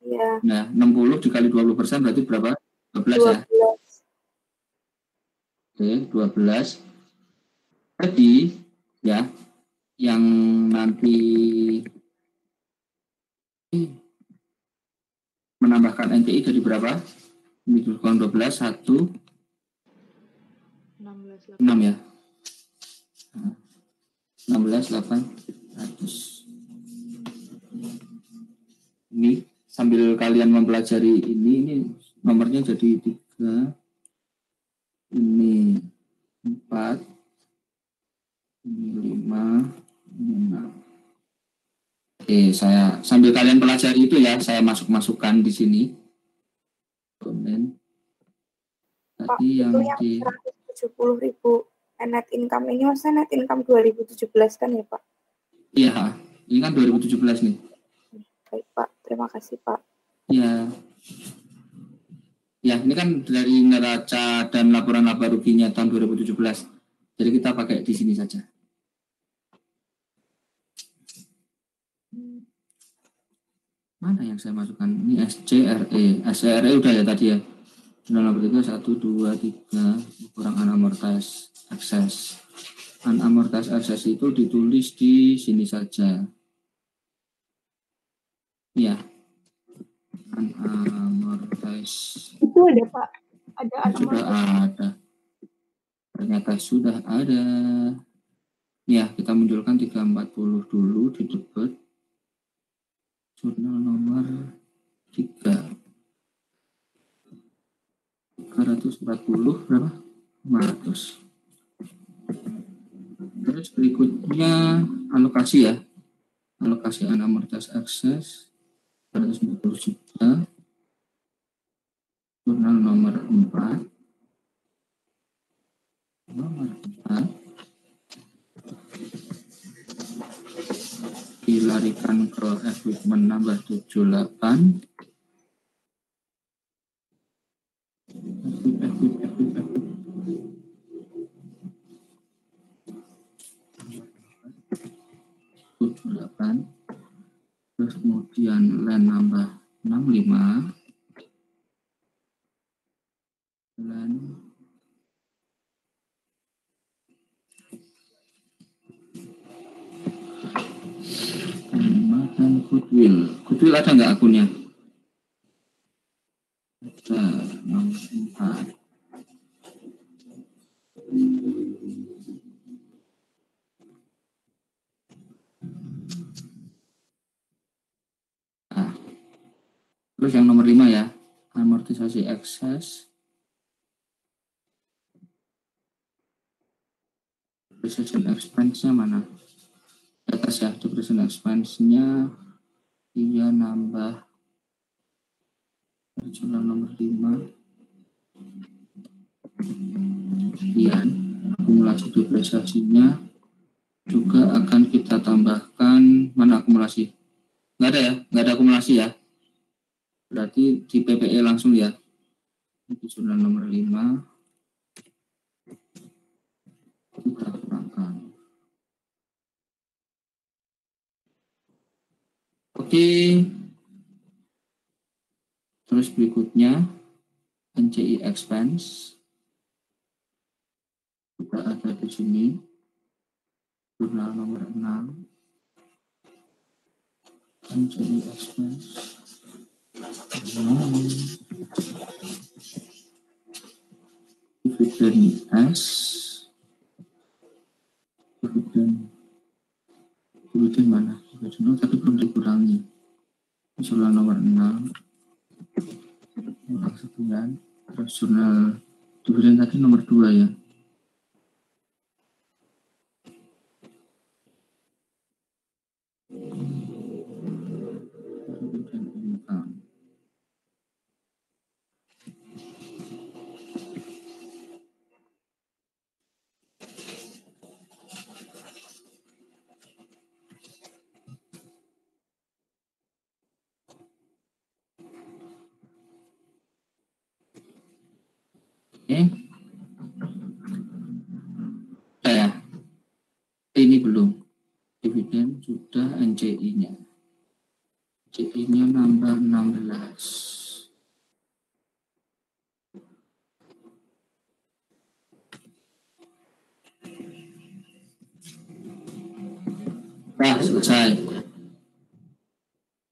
Iya. Nah, 60 dikali 20% berarti berapa? 12 ya. 12. Oke, 12. Jadi, ya, yang nanti menambahkan NCI jadi berapa? Ini kurang 12, 1, 6 ya. 16.800. Ini sambil kalian mempelajari ini nomornya jadi 3, ini 4, ini 5, ini 6. Oke, saya sambil kalian pelajari itu ya, saya masukkan di sini. Komen. Pak, Tadi itu yang di 170.000 net income ini maksudnya net income 2017 kan ya, Pak? Iya, ini kan 2017 nih. Baik, Pak. Terima kasih, Pak. Ya. Ya, ini kan dari neraca dan laporan laba ruginya tahun 2017. Jadi kita pakai di sini saja. Mana yang saya masukkan? Ini SCRE. SCRE udah ya tadi ya. Jurnal nomor 3, 1, 2, 3, kurang unamortized access. Unamortized access itu ditulis di sini saja. Ya. Unamortized. Itu ada, Pak. Ada Sudah ada. Ternyata sudah ada. Ya, kita munculkan 340 dulu di debat. Jurnal nomor 3. 340 berapa? 500. Terus berikutnya alokasi ya. Alokasi unamortized access 140 juta. Jurnal nomor 4. Dilarikan ke equipment nambah 78. Penempatan Goodwill. Goodwill ada nggak akunnya? Ada, nomor 4. Nah, terus yang nomor 5 ya, amortisasi ekses. Depreciation expense-nya mana? Di atas ya, depreciation expense-nya dia nambah jurnal nomor 5. Kemudian akumulasi depresiasinya juga akan kita tambahkan, mana akumulasi? Nggak ada ya, nggak ada akumulasi ya. Berarti di PPE langsung ya. Itu jurnal nomor 5. Kita kurangkan. Oke. Terus berikutnya NCI expense. Kita ada di sini. Jurnal nomor 6. NCI expense. Dividen S. Dividen mana? Dividen tapi belum dikurangi. Jurnal nomor 6. Nomor 9. Terus jurnal dividen tadi nomor 2 ya. Oke. Ya. Ini belum. Dividen sudah, NCI-nya. NCI-nya nambah 16. Nah, selesai.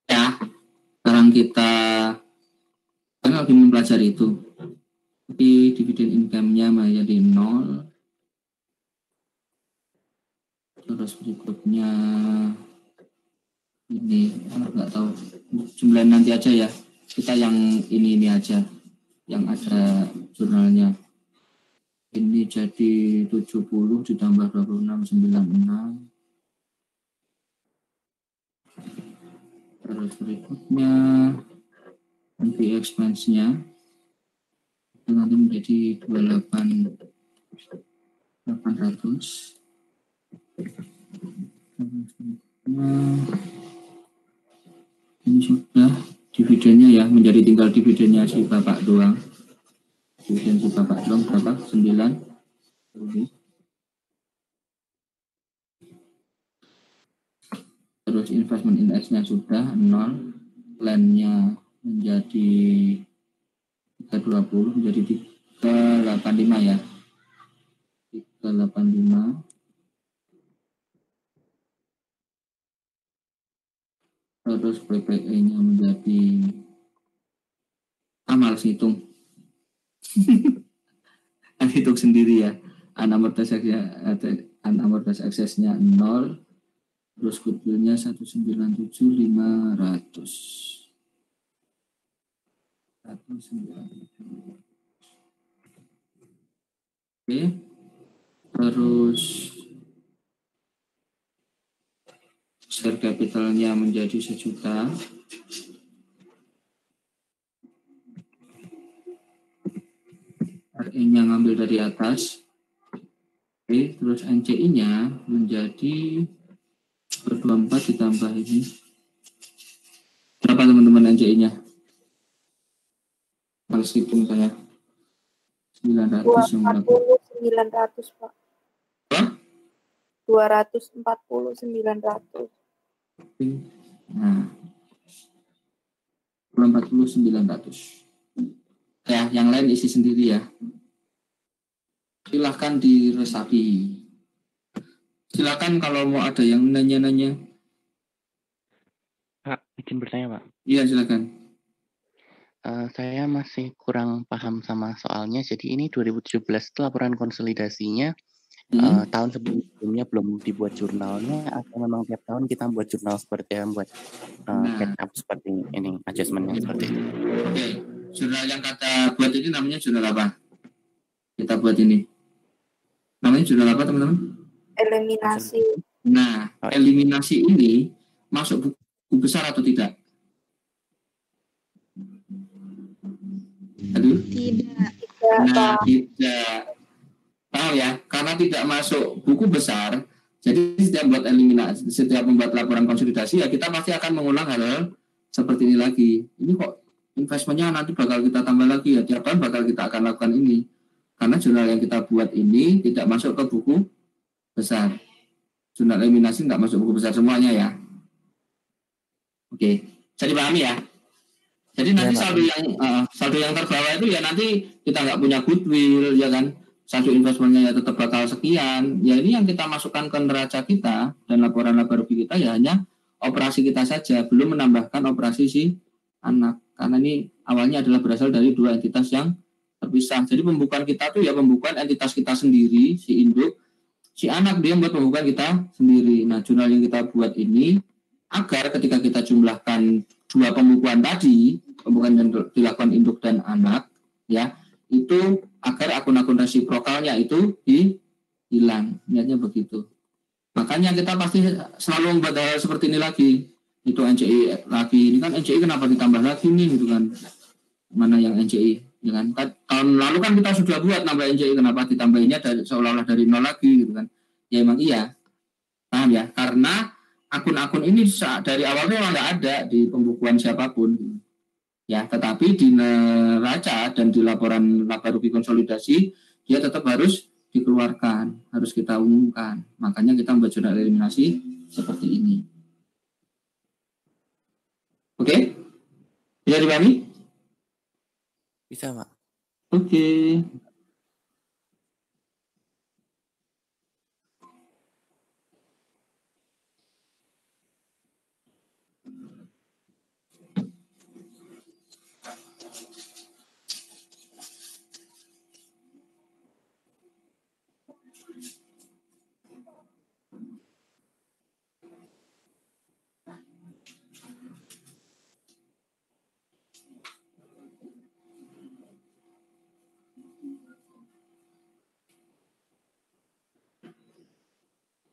Ya. Sekarang kita lagi mempelajari itu. Tapi dividen income-nya menjadi 0. Terus berikutnya ini nggak tahu, jumlah nanti aja ya, kita yang ini aja yang ada jurnalnya. Ini jadi 70 ditambah 26 96. Terus berikutnya nanti expense-nya itu nanti menjadi 28.800. Ini sudah dividennya ya, menjadi tinggal dividennya si bapak doang. Dividen si bapak doang berapa? 9. Terus investment index-nya sudah 0. Plan-nya menjadi 320, menjadi 385 ya. 385. Terus PPE-nya menjadi males hitung. Hitung sendiri ya. Unamortized excess-nya 0. Terus goodwill-nya 197.500. 197. Oke. Terus share capital-nya menjadi 1 juta. RE-nya ngambil dari atas. Oke, terus NCI-nya menjadi 24 ditambah ini. Berapa teman-teman NCI-nya? Males hitung saya. 900 yang berapa? 900, Pak. Hah? 249.900. Nah, 49.900. Ya, yang lain isi sendiri ya. Silahkan diresapi. Silakan kalau mau ada yang nanya-nanya. Pak, izin bertanya, Pak. Iya, silakan. Saya masih kurang paham sama soalnya. Jadi ini 2017 itu laporan konsolidasinya. Tahun sebelumnya belum dibuat jurnalnya, atau memang tiap tahun kita buat jurnal seperti yang buat catch up seperti ini, adjustment-nya seperti itu. Oke, jurnal yang kata buat ini namanya jurnal apa? Kita buat ini. Namanya jurnal apa, teman-teman? Eliminasi. Nah, eliminasi ini masuk buku besar atau tidak? Aduh. Tidak. Nah, tidak. Paham ya? Karena tidak masuk buku besar, jadi setiap buat eliminasi, setiap membuat laporan konsolidasi, ya kita pasti akan mengulang hal-hal seperti ini lagi. Ini kok investmentnya nanti bakal kita tambah lagi ya, tiap tahun bakal kita akan lakukan ini. Karena jurnal yang kita buat ini tidak masuk ke buku besar. Jurnal eliminasi nggak masuk buku besar semuanya ya. Oke, jadi pahami ya. Jadi nanti saldo yang terbawa itu ya nanti kita nggak punya goodwill ya kan. Saldo investmentnya ya tetap bakal sekian. Ya ini yang kita masukkan ke neraca kita dan laporan laba rugi kita ya hanya operasi kita saja, belum menambahkan operasi si anak. Karena ini awalnya adalah berasal dari dua entitas yang terpisah. Jadi pembukuan kita tuh ya pembukuan entitas kita sendiri, si induk, si anak dia buat pembukuan kita sendiri. Nah, jurnal yang kita buat ini agar ketika kita jumlahkan dua pembukuan tadi, pembukuan yang dilakukan induk dan anak, ya itu agar akun-akun resiprokalnya itu hilang, niatnya begitu. Makanya kita pasti selalu membuat hal seperti ini lagi. Itu NCI lagi, ini kan NCI kenapa ditambah lagi nih gitu kan? Mana yang NCI? Ya kan? Tahun lalu kan kita sudah buat nambah NCI, kenapa ditambahinnya seolah-olah dari nol lagi gitu kan? Ya emang iya, paham ya? Karena akun-akun ini dari awalnya memang nggak ada di pembukuan siapapun. Ya, tetapi di neraca dan di laporan laba rugi konsolidasi dia tetap harus dikeluarkan, harus kita umumkan. Makanya kita membuat jurnal eliminasi seperti ini. Oke? Bisa dipahami? Bisa, Pak. Oke.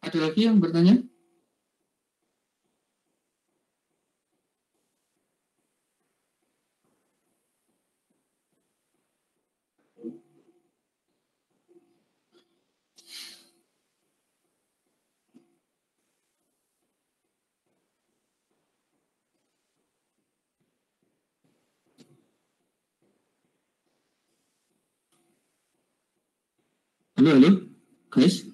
Ada lagi yang bertanya? Halo, guys.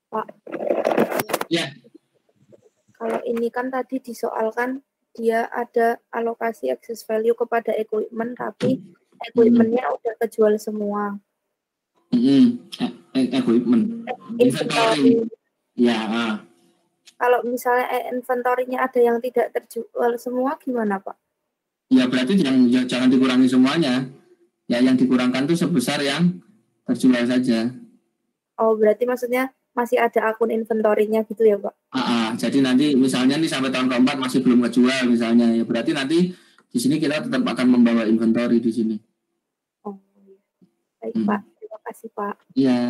Pak. Ya. Kalau ini kan tadi disoalkan dia ada alokasi excess value kepada equipment, tapi equipment-nya udah kejual semua. Equipment. Inventory. Ya. Kalau misalnya inventory-nya ada yang tidak terjual semua, gimana Pak? Ya berarti jangan dikurangi semuanya. Ya yang dikurangkan itu sebesar yang terjual saja. Oh berarti maksudnya masih ada akun inventory-nya gitu ya Pak? Jadi nanti misalnya nih sampai tahun keempat masih belum kejual misalnya, ya berarti nanti di sini kita tetap akan membawa inventory di sini. Oh baik Pak, terima kasih Pak. Iya.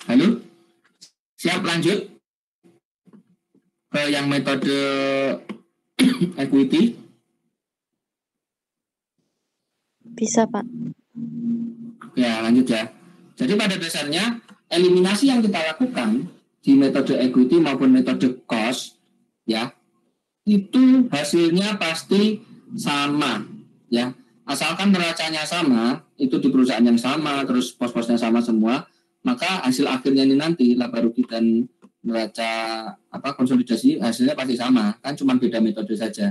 Halo, siap lanjut ke yang metode equity? Bisa, Pak. Ya, lanjut ya. Jadi pada dasarnya eliminasi yang kita lakukan di metode equity maupun metode cost, ya, itu hasilnya pasti sama, ya. Asalkan neracanya sama, itu di perusahaan yang sama, terus pos-posnya sama semua, maka hasil akhirnya ini nanti laba rugi dan neraca konsolidasi hasilnya pasti sama, kan cuma beda metode saja.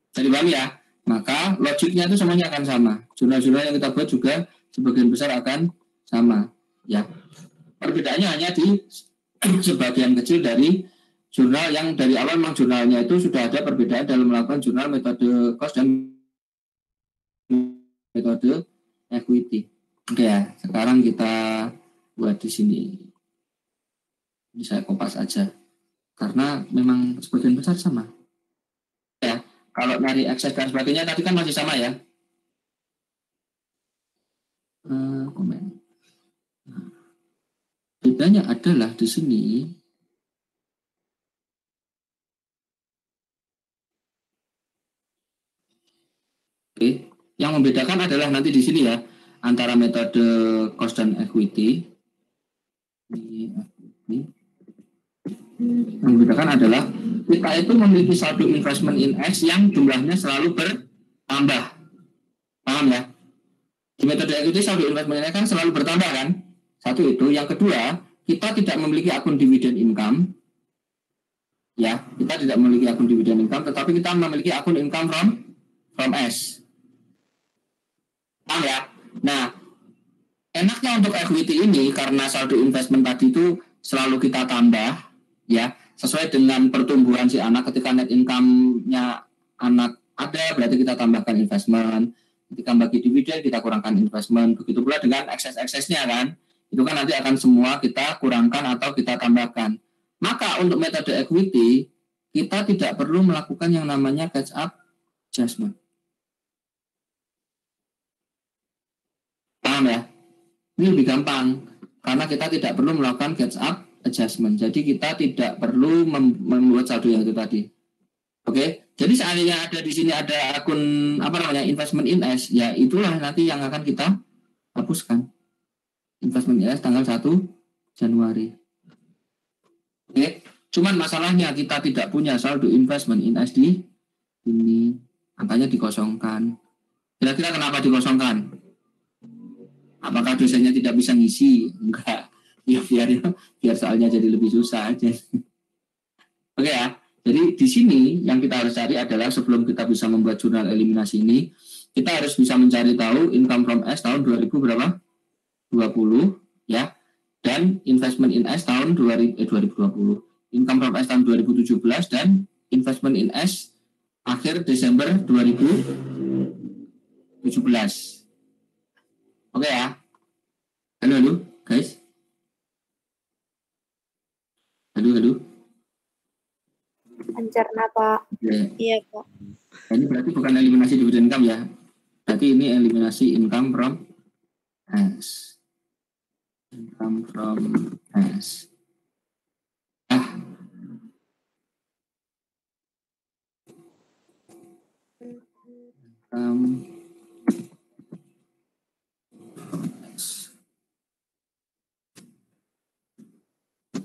Jadi paham ya? Maka logiknya itu semuanya akan sama. Jurnal-jurnal yang kita buat juga sebagian besar akan sama, ya. Perbedaannya hanya di sebagian kecil dari jurnal yang dari awal memang jurnalnya itu sudah ada perbedaan dalam melakukan jurnal metode cost dan metode equity. Oke ya, sekarang kita buat di sini. Ini saya kopas aja. Karena memang sebagian besar sama. Ya, kalau nyari akses dan sebagainya tadi kan masih sama ya. Komen. Bedanya adalah di sini. Oke, yang membedakan adalah nanti di sini ya antara metode cost dan equity. Yang membedakan adalah kita itu memiliki saldo investment in X yang jumlahnya selalu bertambah. Paham ya? Di metode equity saldo investment in X kan selalu bertambah kan? Satu itu. Yang kedua, kita tidak memiliki akun dividend income. Ya, kita tidak memiliki akun dividend income, tetapi kita memiliki akun income from S. Paham ya? Nah, enaknya untuk equity ini karena saldo investment tadi itu selalu kita tambah, ya, sesuai dengan pertumbuhan si anak. Ketika net income-nya anak ada, berarti kita tambahkan investment. Ketika bagi dividen, kita kurangkan investment. Begitu pula dengan ekses-eksesnya kan. Itu kan nanti akan semua kita kurangkan atau kita tambahkan. Maka untuk metode equity, kita tidak perlu melakukan yang namanya catch up adjustment. Paham ya? Ini lebih gampang karena kita tidak perlu melakukan catch up adjustment. Jadi kita tidak perlu membuat saldo yang itu tadi. Oke. Jadi seandainya ada di sini ada akun investment in S, ya itulah nanti yang akan kita hapuskan. Investment in S tanggal 1 Januari. Oke. Cuman masalahnya kita tidak punya saldo investment in S di ini, angkanya dikosongkan. Kira-kira kenapa dikosongkan? Apakah dosennya tidak bisa ngisi? Enggak. Ya biar soalnya jadi lebih susah aja. Oke ya. Jadi di sini yang kita harus cari adalah sebelum kita bisa membuat jurnal eliminasi ini, kita harus bisa mencari tahu income from S tahun 2000 berapa? 20 ya. Dan investment in S tahun 2020. Income from S tahun 2017 dan investment in S akhir Desember 2017. Oke ya. Halo guys. Halo. Lancarnya Pak. Oke. Iya, Pak. Ini berarti bukan eliminasi dividen income ya. Berarti ini eliminasi income from S. Income from S.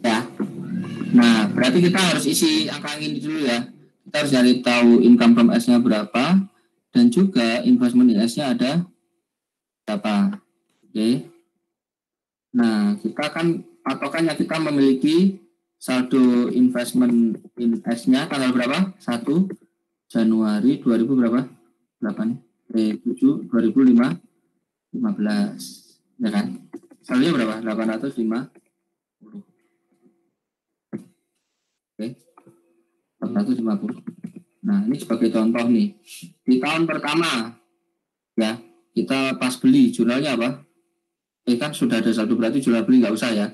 Ya. Nah, berarti kita harus isi angka ini dulu ya. Kita harus cari tahu income from S-nya berapa dan juga investment in S-nya ada berapa. Oke. Nah, kita kan patokannya kita memiliki saldo investment in S-nya tanggal berapa? 1 Januari 2000 berapa? 2015. Ya kan? Saldonya berapa? 850. Oke. 450. Nah, ini sebagai contoh nih. Di tahun pertama ya, kita pas beli jurnalnya apa? Kan sudah ada saldo, berarti jurnal beli nggak usah ya.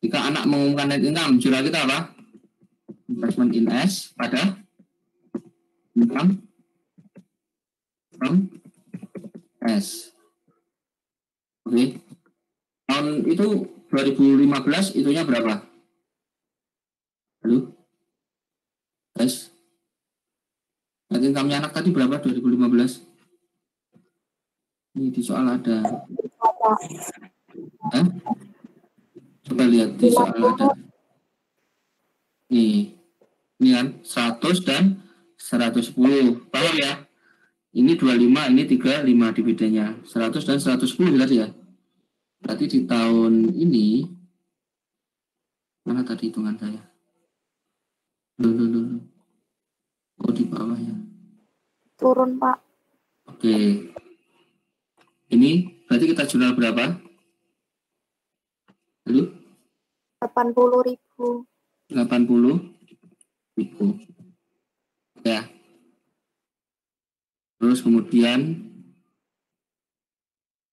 Jika anak mengumumkan net income, jurnal kita apa? Investment in S pada income from S. Oke. Tahun itu 2015 itunya berapa? Halo? Guys? Net income-nya anak tadi berapa 2015? Ini di soal ada. Coba lihat di soal ada. Nih. Ini kan 100 dan 110. Paham ya? Ini 25, ini 35 dividennya. 100 dan 110 tadi ya. Berarti di tahun ini, mana tadi hitungan saya? Loh. Oh, di bawah ya. Turun, Pak. Oke. Ini berarti kita jual berapa? Lalu? 80.000. 80.000. Ya. Terus kemudian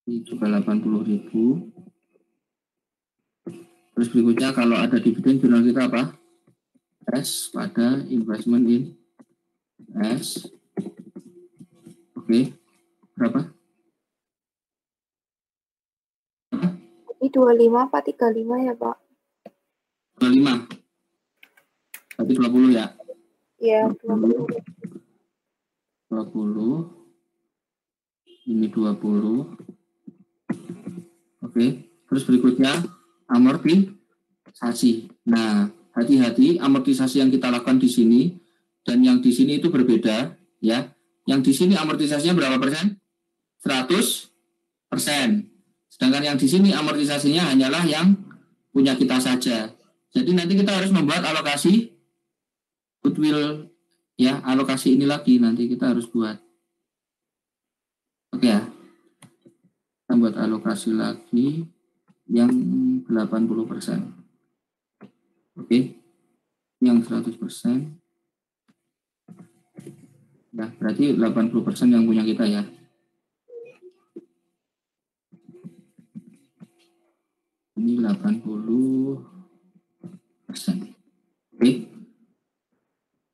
ini juga 80.000. Terus berikutnya kalau ada dividen jurnal kita apa? S pada investment in S. Oke. Berapa? Ini 25 apa 35 ya, Pak? 25. Berarti 20 ya? Iya, 20. 20. Ini 20. Oke. Terus berikutnya amortisasi. Nah, hati-hati amortisasi yang kita lakukan di sini dan yang di sini itu berbeda ya. Yang di sini amortisasinya berapa persen? 100%. Sedangkan yang di sini amortisasinya hanyalah yang punya kita saja. Jadi nanti kita harus membuat alokasi goodwill ya, alokasi ini lagi nanti kita harus buat. Oke ya. Kita buat alokasi lagi yang 80%. Oke. Yang 100%. Nah, berarti 80% yang punya kita ya. Ini 80%. Oke.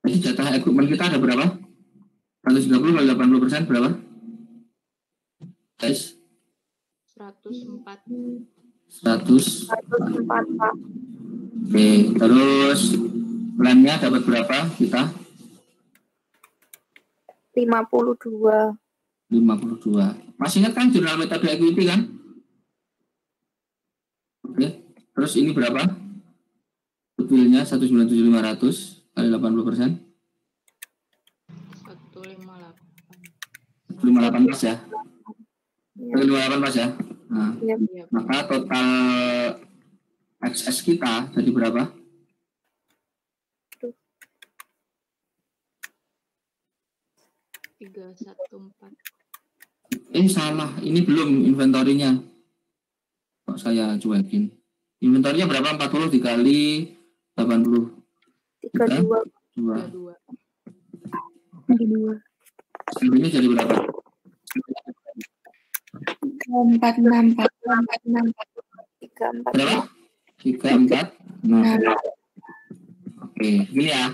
Jadi jatah equipment kita ada berapa? 130 kali 80% berapa? Guys? 104. 104, Pak. Oke, terus plannya dapat berapa kita? 52. 52. Masih ingat kan jurnal metode equity kan? Oke, terus ini berapa? Goodwill-nya 197.500 kali 80%. 158. 158 pas ya? Ya. 158 pas ya? Nah, Ya. maka total XS kita jadi berapa? Tuh. 314. Salah, ini belum inventorinya. Kok saya cuekin? Inventorinya berapa? 40 dikali 80. 32. 2. 32. Ini jadi berapa? 464. 34. Berapa? 34. Nah. Oke, ini ya.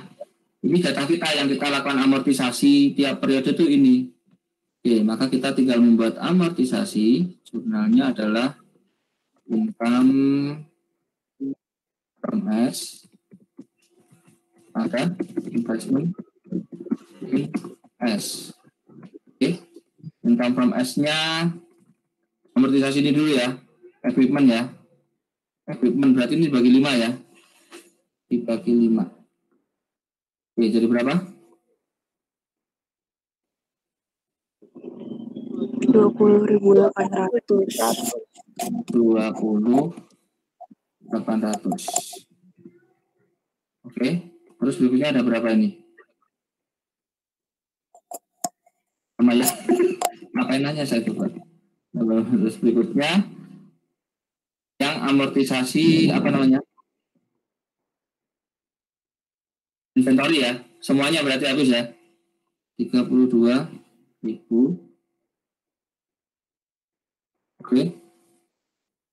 Ini data kita yang kita lakukan amortisasi tiap periode itu ini. Oke, maka kita tinggal membuat amortisasi. Jurnalnya adalah income from S pada investment in S. Oke, income from S-nya amortisasi ini dulu ya, equipment ya. Equipment berarti ini dibagi 5 ya. Dibagi 5. Oke, jadi berapa? 20.800. 20.800. Oke, terus berikutnya ada berapa ini? Sama ya? Ngapain nanya saya coba? Terus berikutnya yang amortisasi apa namanya? Inventory ya. Semuanya berarti habis ya. 32.000. Oke.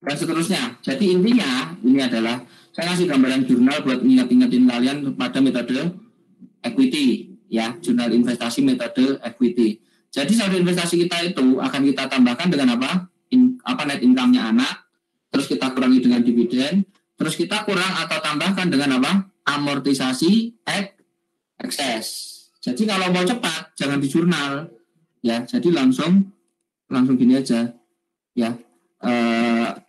Dan seterusnya. Jadi intinya ini adalah saya kasih gambaran jurnal buat ingat-ingatin kalian pada metode equity ya, jurnal investasi metode equity. Jadi saldo investasi kita itu akan kita tambahkan dengan apa? Net income-nya anak, terus kita kurangi dengan dividen, terus kita kurang atau tambahkan dengan apa? Amortisasi excess. Jadi kalau mau cepat jangan di jurnal ya. Jadi langsung gini aja ya.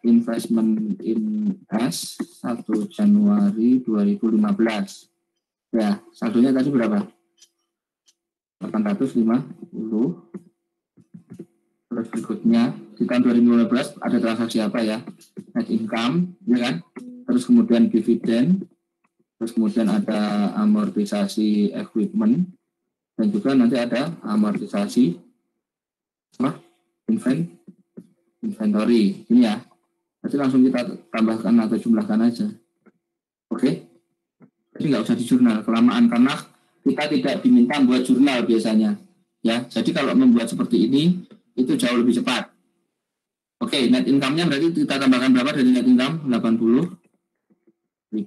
Investment in S 1 Januari 2015. Ya, saldonya tadi berapa? 850. Terus berikutnya di tahun 2015 ada transaksi apa ya? Net income, ya kan? Terus kemudian dividen, terus kemudian ada amortisasi equipment, dan juga nanti ada amortisasi apa? Inventory. Ini ya. Nanti langsung kita tambahkan atau jumlahkan aja. Oke? Jadi nggak usah di jurnal kelamaan karena kita tidak diminta buat jurnal biasanya. Ya, jadi kalau membuat seperti ini itu jauh lebih cepat. Oke, net income-nya berarti kita tambahkan berapa dari net income? 80.000.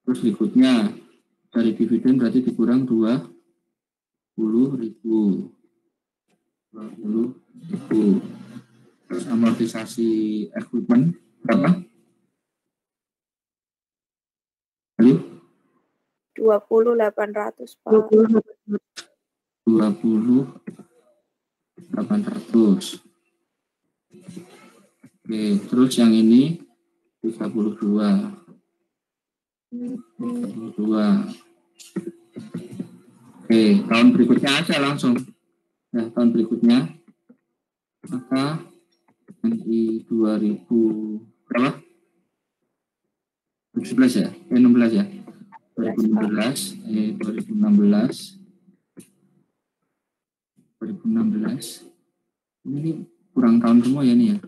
Terus berikutnya dari dividen berarti dikurang 20.000. 20.000. Terus amortisasi equipment berapa? Halo? 20.800 Pak. 20.800. Oke, terus yang ini 32. Oke, tahun berikutnya aja langsung. Ya, tahun berikutnya maka nanti 2000 berapa? 17 ya? 16 ya? 2016 ini kurang tahun semua ya nih ya.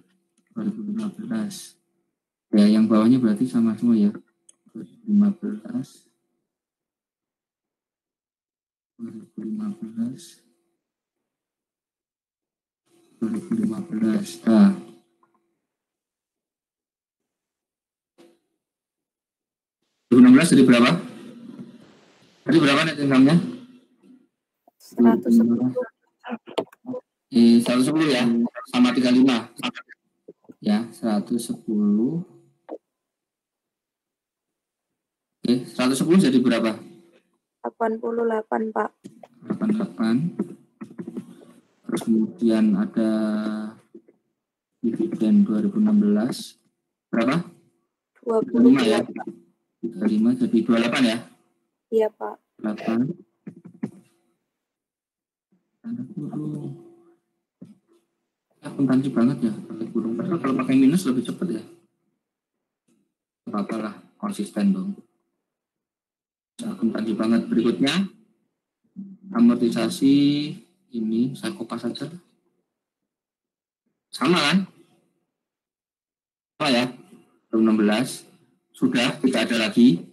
2015 ya, yang bawahnya berarti sama semua ya. 2015 nah 2016 jadi berapa? Tadi berapa net income-nya? 110. 110 ya, sama 35 ya, 110. Oke, 110 jadi berapa? 88 Pak. 88. Terus kemudian ada dividen 2016 berapa? 35 ya, 35 jadi 28 ya? Iya Pak. 8 tanda kurung. Akuntansi banget ya pakai kurung. Padahal kalau pakai minus lebih cepat ya. Apa-apa lah, konsisten dong. Akuntansi banget. Berikutnya amortisasi ini saya kopas saja. Sama kan? Sama ya. 2016 sudah tidak ada lagi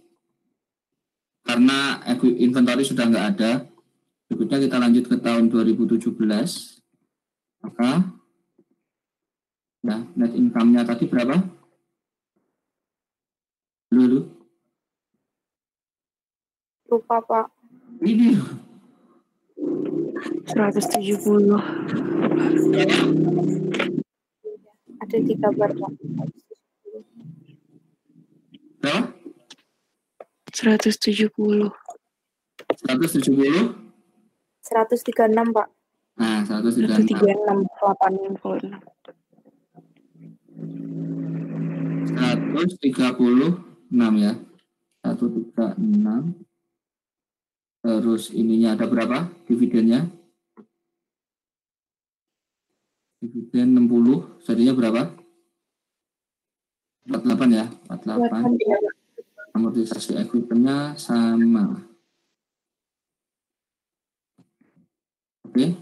karena inventory sudah nggak ada. Berikutnya kita lanjut ke tahun 2017. Maka ya, net income-nya tadi berapa? Dulu. Lupa Pak. Ini 170. Ada di kabar Pak. berapa? 170. 170? 136 Pak. Nah, 136. 136. 856. 136 ya. 136. Terus ininya ada berapa? Dividennya? Dividen 60. Jadinya berapa? 48 ya. 48. Amortisasi equipment-nya sama. Oke.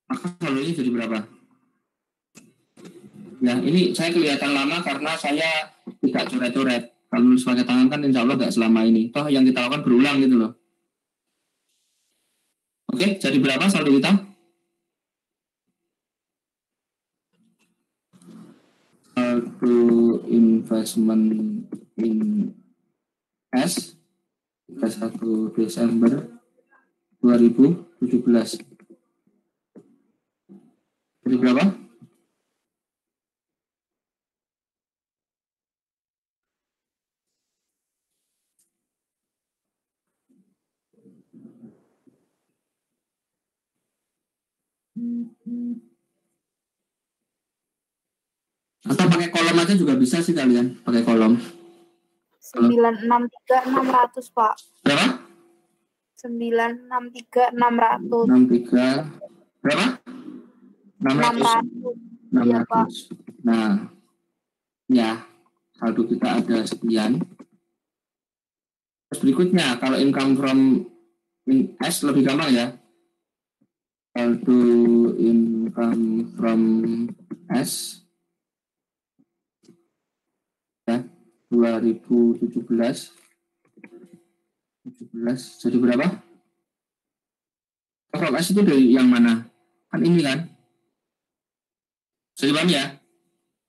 Maka saldonya jadi berapa? Nah, ini saya kelihatan lama karena saya tidak coret-coret. Kalau nulis pakai tangan kan insya Allah nggak selama ini. Toh yang kita lakukan berulang gitu loh. Oke, jadi berapa saldo kita? Saldo investment in S 31 Desember 2017. Jadi berapa? Atau pakai kolom aja juga bisa sih kalian, pakai kolom. 963.600 Pak. Berapa? 963.600. 63 berapa? 600. 600. Iya Pak. Nah, ya saldo kita ada sekian. Terus berikutnya kalau income from S lebih gampang ya. Saldo income from S ya 2017 jadi berapa? From S itu dari yang mana? Kan ini kan? Saya paham ya?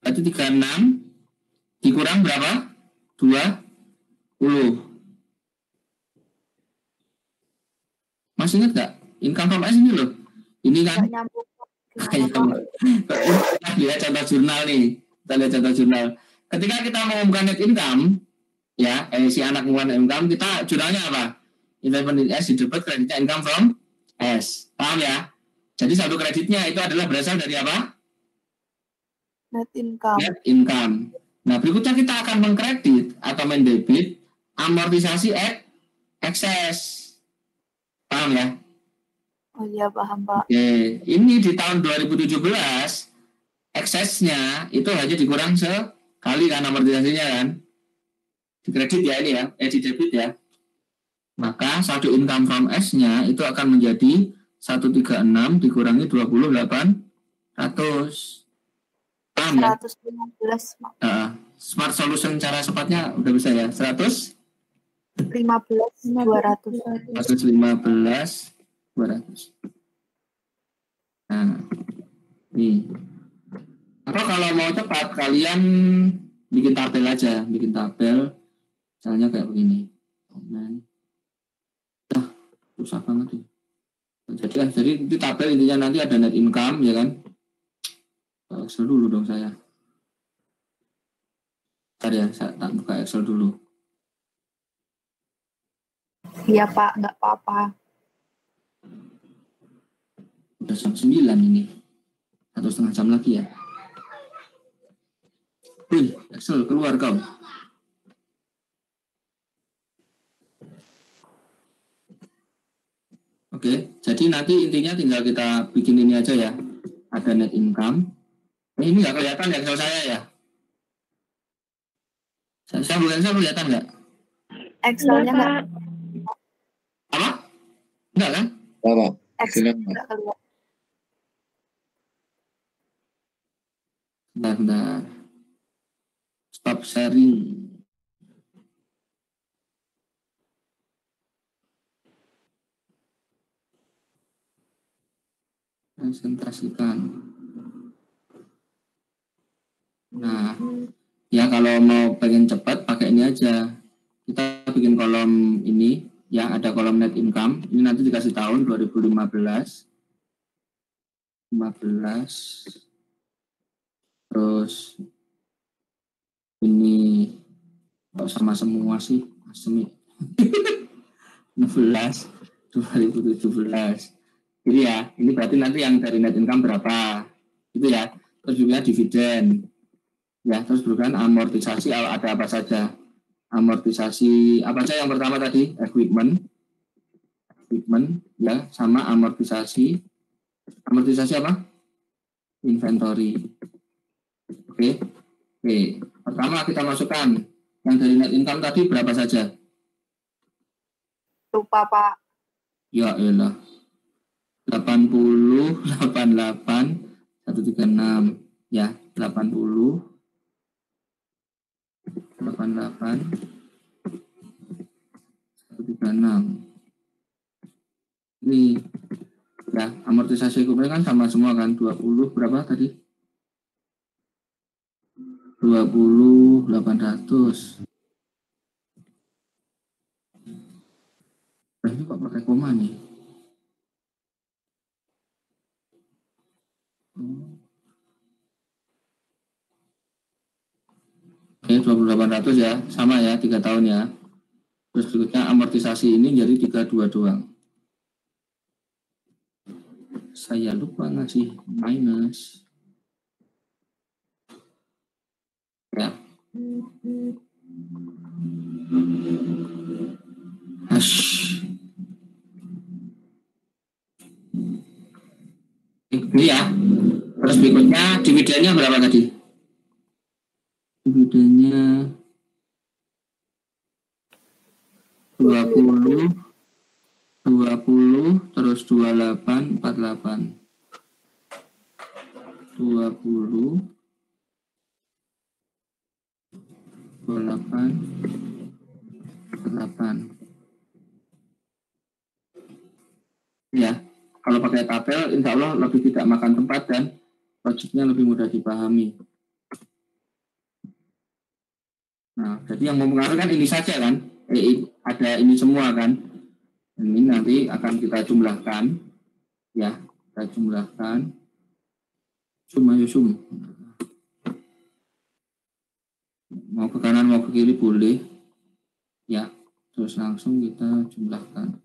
Berarti 36 dikurang berapa? 20. Masih ingat gak? Income from S ini loh. Ini kan? Nggak nyambung. Gimana, Pak? Lihat contoh jurnal nih. Kita lihat contoh jurnal. Ketika kita mengumumkan net income, ya, si anak mengumumkan net income, kita jurnalnya apa? Investment in S didebit kreditnya income from S. Paham ya? Jadi saldo kreditnya itu adalah berasal dari apa? Net income. Net income. Nah, berikutnya kita akan mengkredit atau mendebit amortisasi ekses. Paham ya? Oh iya, paham Pak. Oke, ini di tahun 2017 eksesnya itu hanya dikurang sekali kan amortisasinya kan? Di kredit ya ini ya, di debit ya. Maka saldo income from S-nya itu akan menjadi 136 dikurangi 2800. Paham ya? 115, Pak. Smart solution cara cepatnya udah bisa ya. 115 200. 200. Nah, nih. Atau kalau mau cepat kalian bikin tabel aja, bikin tabel misalnya kayak begini. Susah banget ya. Jadi di tabel intinya nanti ada net income ya kan. Excel dulu dong saya. Bentar ya, saya tak buka Excel dulu. Iya Pak, nggak apa-apa. Udah jam 9 ini. 1,5 jam lagi ya. Wih, Excel keluar kau. Oke, jadi nanti intinya tinggal kita bikin ini aja ya. Ada net income. Ini nggak kelihatan ya Excel saya ya? Saya bukan saya kelihatan nggak? Excel-nya nggak. Apa? Enggak kan? Excel-nya nggak keluar. Bentar. Stop sharing. Presentasikan. Nah, ya kalau mau pengen cepat pakai ini aja. Kita bikin kolom ini, ya ada kolom net income. Ini nanti dikasih tahun 2015. Terus ini kok sama semua sih, semi 16 2017. Jadi ya, ini berarti nanti yang dari net income berapa, gitu ya. Terus juga dividen, ya. Terus bukan amortisasi ada apa saja. Amortisasi apa saja yang pertama tadi? Equipment, ya, sama amortisasi apa? Inventory. Oke. Pertama kita masukkan yang dari net income tadi berapa saja? Lupa Pak. Ya elah. 80, 88, 136, ya 80, 88, 136. Ini ya amortisasi equipment kan sama semua kan 20 berapa tadi? 20.800. Ini kok pakai koma nih? Oke, 20.800 ya, sama ya, 3 tahun ya. Terus berikutnya amortisasi ini jadi 32 doang. Saya lupa ngasih minus. Ya. Ini ya. Terus berikutnya dividennya berapa tadi? Dividennya 20 terus 28 48. 20 28 48. Ya, kalau pakai tabel insya Allah lebih tidak makan tempat dan logiknya lebih mudah dipahami. Nah, jadi yang mempengaruhi kan ini saja kan, ada ini semua kan. Ini nanti akan kita jumlahkan, ya, kita jumlahkan. Sum. Mau ke kanan mau ke kiri boleh, ya. Terus langsung kita jumlahkan.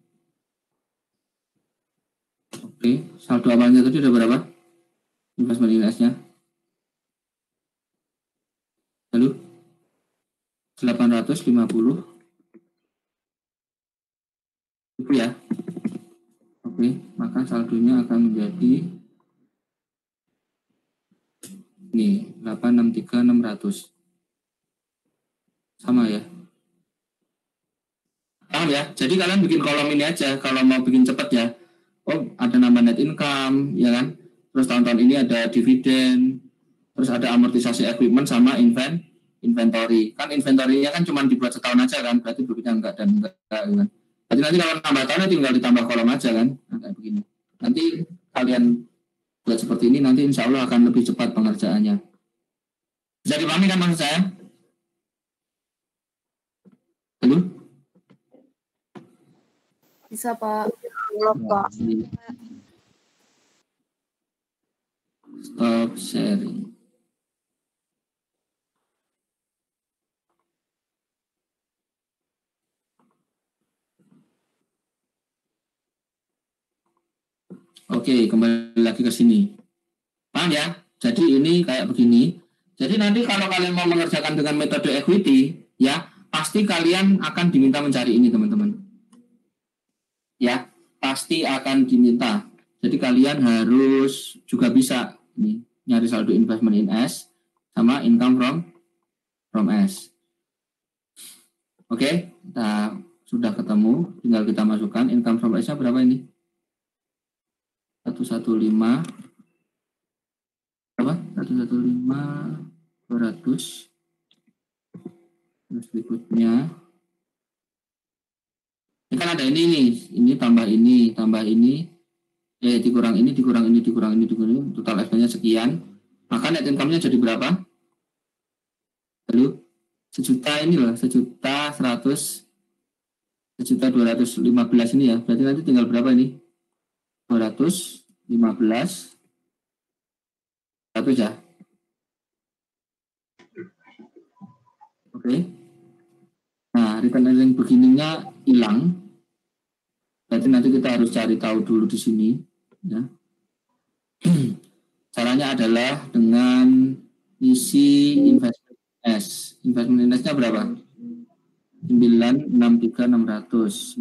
Oke, saldo awalnya tadi udah berapa? Investment INS-nya. Lalu 850. Itu ya. Oke, maka saldonya akan menjadi ini 863.600. Sama ya. Paham ya? Jadi kalian bikin kolom ini aja kalau mau bikin cepat ya. Oh, ada nama net income, ya kan? Terus tahun-tahun ini ada dividen, terus ada amortisasi equipment sama inventory. Kan inventory-nya kan cuma dibuat setahun aja kan, berarti berikutnya enggak dan enggak kan. Jadi nanti kalau tambah tahunnya tinggal ditambah kolom aja kan, nah, kayak begini. Nanti kalian buat seperti ini, nanti insya Allah akan lebih cepat pengerjaannya. Bisa dipahami kan maksud saya? Halo? Bisa Pak. Pak. Stop sharing. Oke, kembali lagi ke sini. Paham ya? Jadi ini kayak begini. Jadi nanti kalau kalian mau mengerjakan dengan metode equity, ya pasti kalian akan diminta mencari ini teman-teman. Ya, pasti akan diminta. Jadi kalian harus juga bisa nih nyari saldo investment in S sama income from S. Oke, kita sudah ketemu, tinggal kita masukkan income from S-nya berapa ini? 115 berapa? 115 200. Terus berikutnya ini kan ada ini nih, ini tambah ini, ya dikurang ini, total FP-nya sekian, maka net income-nya jadi berapa? Lalu sejuta ini loh, 1.215 ini ya, berarti nanti tinggal berapa ini? 215 1 ya. Oke. Nah, return earning begininya hilang. Berarti nanti kita harus cari tahu dulu di sini ya. Caranya adalah dengan isi investment S. Investment S-nya berapa? 963.600.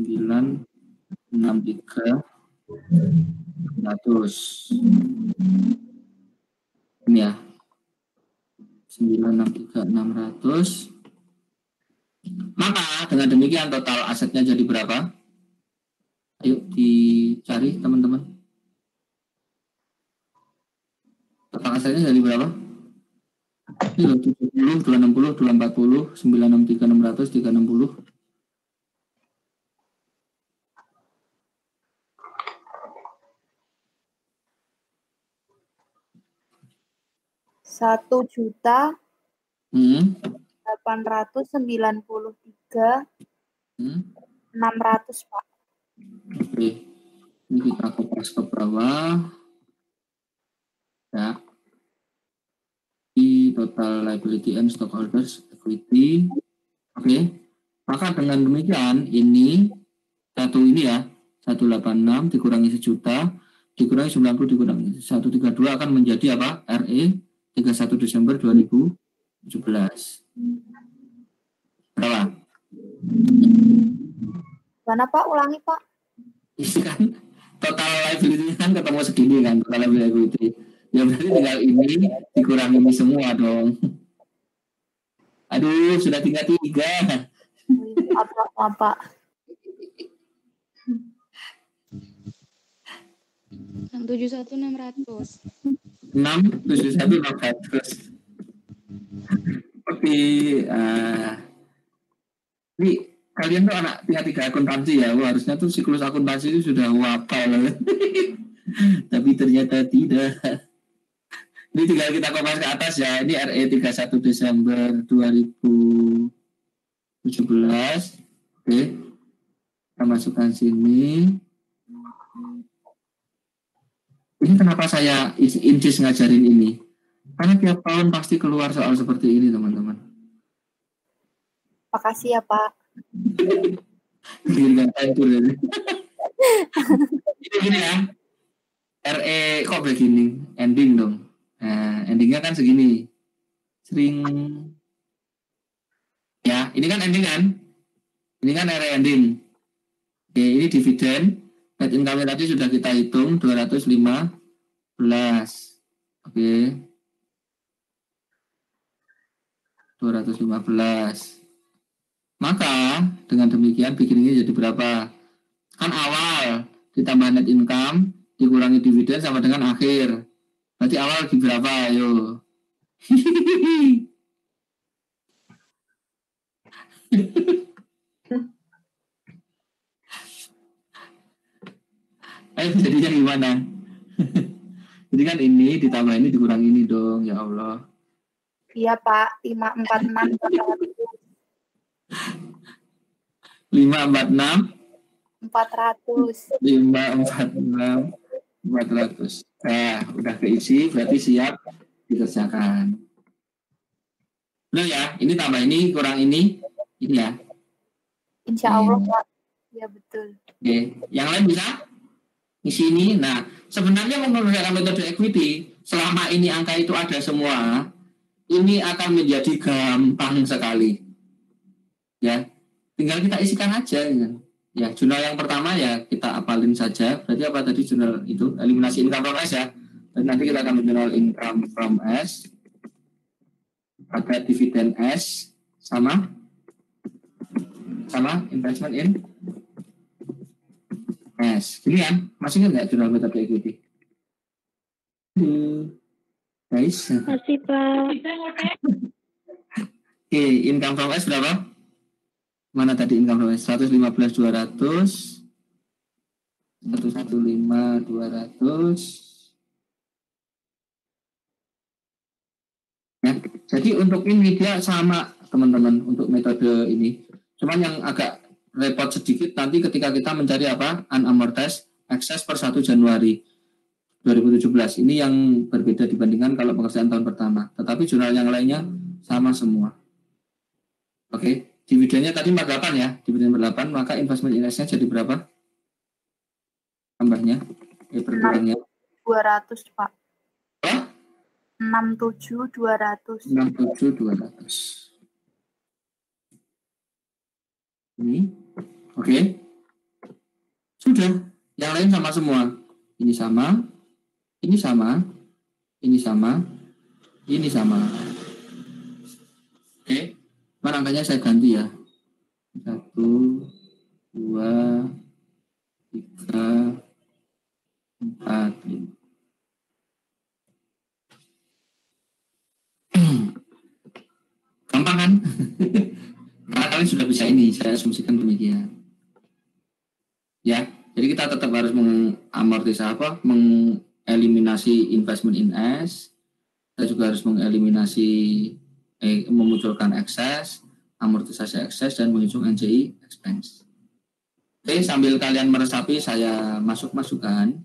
963.600. Ini ya. 963.600. Maka dengan demikian total asetnya jadi berapa? Ayo dicari teman-teman. Total asetnya jadi berapa? Ini loh, 70, 260, 240, 963.600, 360. Rp1.893.600 Pak. Oke, ini kita kopas ke bawah ya. Di total liability and stockholders equity. Oke, maka dengan demikian ini satu ini ya 186 dikurangi sejuta dikurangi 90 dikurangi 132 akan menjadi apa? RE 31 Desember 2017. Mana Pak? Ulangi Pak. Ini kan total liability kan ketemu segini kan, total liability. Ya berarti tinggal ini dikurangi ini semua dong. Aduh, sudah tinggal 3. Apa? 671.600. 671.600. Oke, ini kalian tuh anak tingkat 3 akuntansi ya. Wah, harusnya tuh siklus akuntansi itu sudah hafal. Tapi ternyata tidak. Ini tinggal kita kopas ke atas ya. Ini RE 31 Desember 2017. Oke. Kita masukkan sini. Ini kenapa saya insist ngajarin ini? Karena tiap tahun pasti keluar soal seperti ini, teman-teman. Makasih ya Pak. Ini gini ya. RE kok begini? Ending dong. Nah, endingnya kan segini. Sering. Ya, ini kan ending kan? Ini kan RE ending. Oke, ini dividen. Net income tadi sudah kita hitung 215. Oke. 215. Maka dengan demikian bikinnya jadi berapa? Kan awal ditambah net income dikurangi dividen sama dengan akhir. Berarti awal lagi berapa? Ayo. Ayo jadinya gimana? Jadi kan ini ditambah ini dikurang ini dong, ya Allah. Iya Pak, 546 546 400. 546 400. Nah, udah keisi, berarti siap dikerjakan. Benar ya, ini tambah ini, kurang ini ya. Insya Allah Pak. Ya betul. Oke, yang lain bisa isi ini. Nah, sebenarnya menggunakan metode equity, selama ini angka itu ada semua, ini akan menjadi gampang sekali. Ya, tinggal kita isikan aja. Ya, jurnal yang pertama ya kita apalin saja. Berarti apa tadi jurnal itu? Eliminasi income from S ya. Dan nanti kita akan jurnal income from S. Ada dividen S sama investment in S. Gini kan? Masih ingat nggak jurnal metode equity? Guys. Masih Pak. Oke, income from S berapa? Mana tadi income from S? 115.200. 115.200. Ya, jadi untuk ini dia sama teman-teman untuk metode ini. Cuman yang agak repot sedikit nanti ketika kita mencari apa? Unamortized excess per 1 Januari 2017. Ini yang berbeda dibandingkan kalau pengerjaan tahun pertama. Tetapi jurnal yang lainnya sama semua. Oke, dividennya tadi 48 ya. Dividen 48, maka investment indexnya jadi berapa? Tambahnya, berkurangnya. 200 Pak. Apa? 67.200. 67.200. Ini, oke. Sudah, yang lain sama semua. Ini sama, ini sama, ini sama, ini sama. Oke, mana angkanya saya ganti ya. 1, 2, 3, 4, 5. Gampang kan? Karena kalian sudah bisa ini, saya asumsikan demikian. Ya, jadi kita tetap harus mengeliminasi investment in S. Kita juga harus memunculkan excess, amortisasi excess, dan menghitung NCI expense. Oke, sambil kalian meresapi, saya masukkan.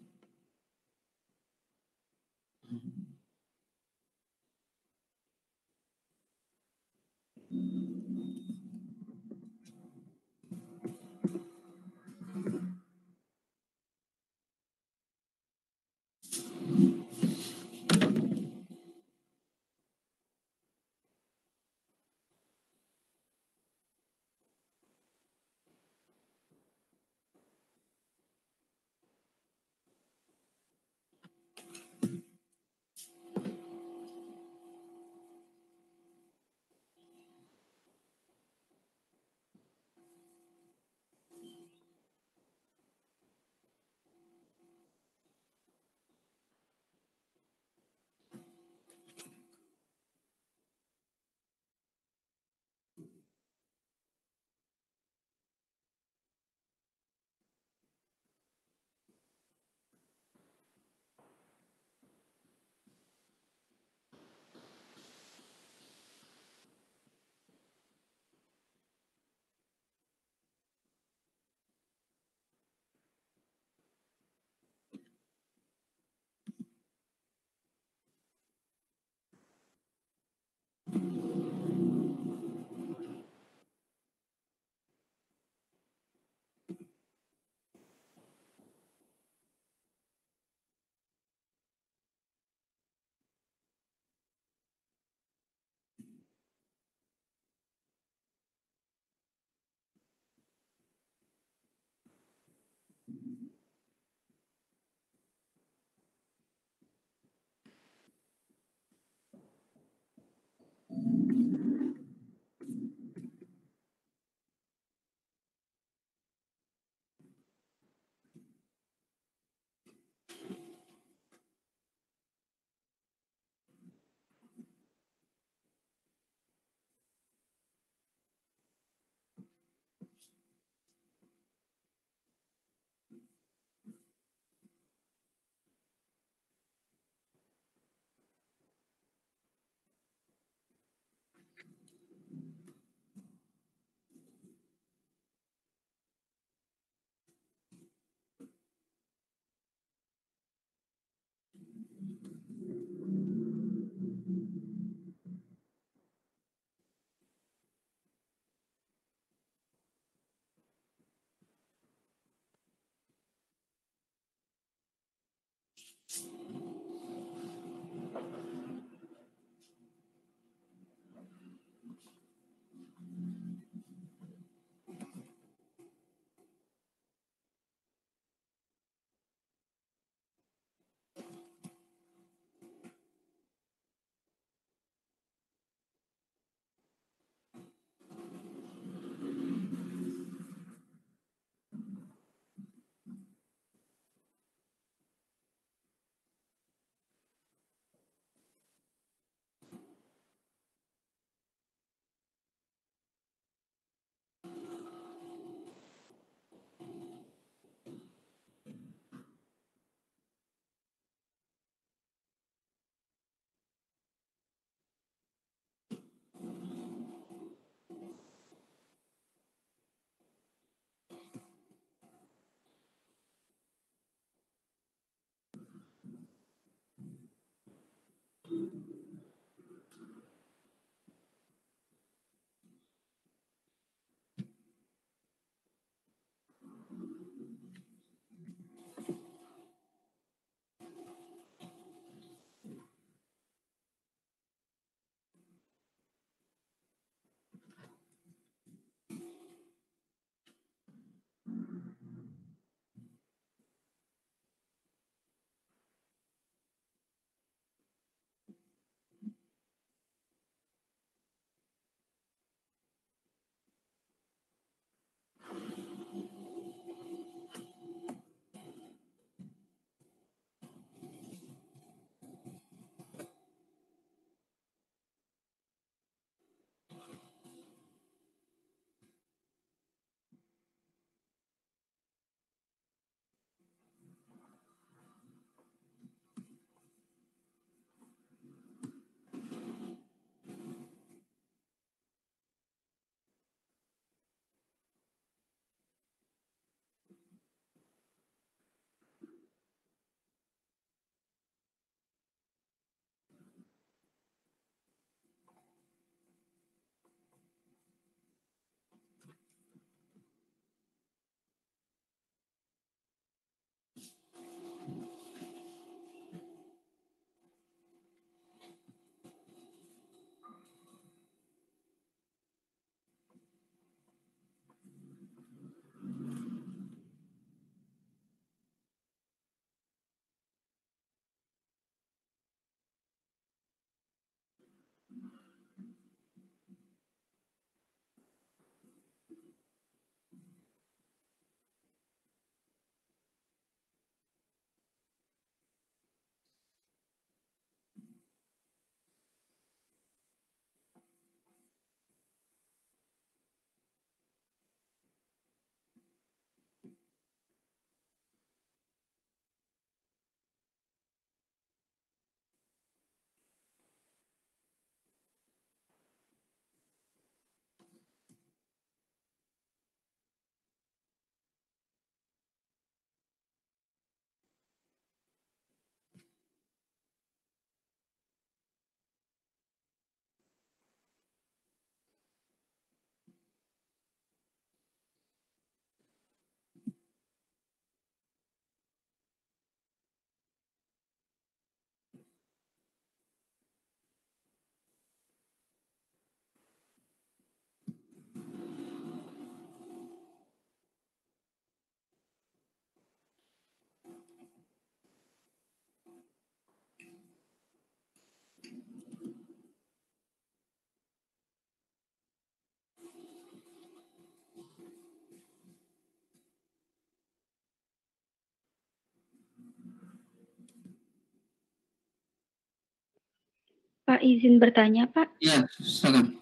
Pak, izin bertanya, Pak. Ya, silakan.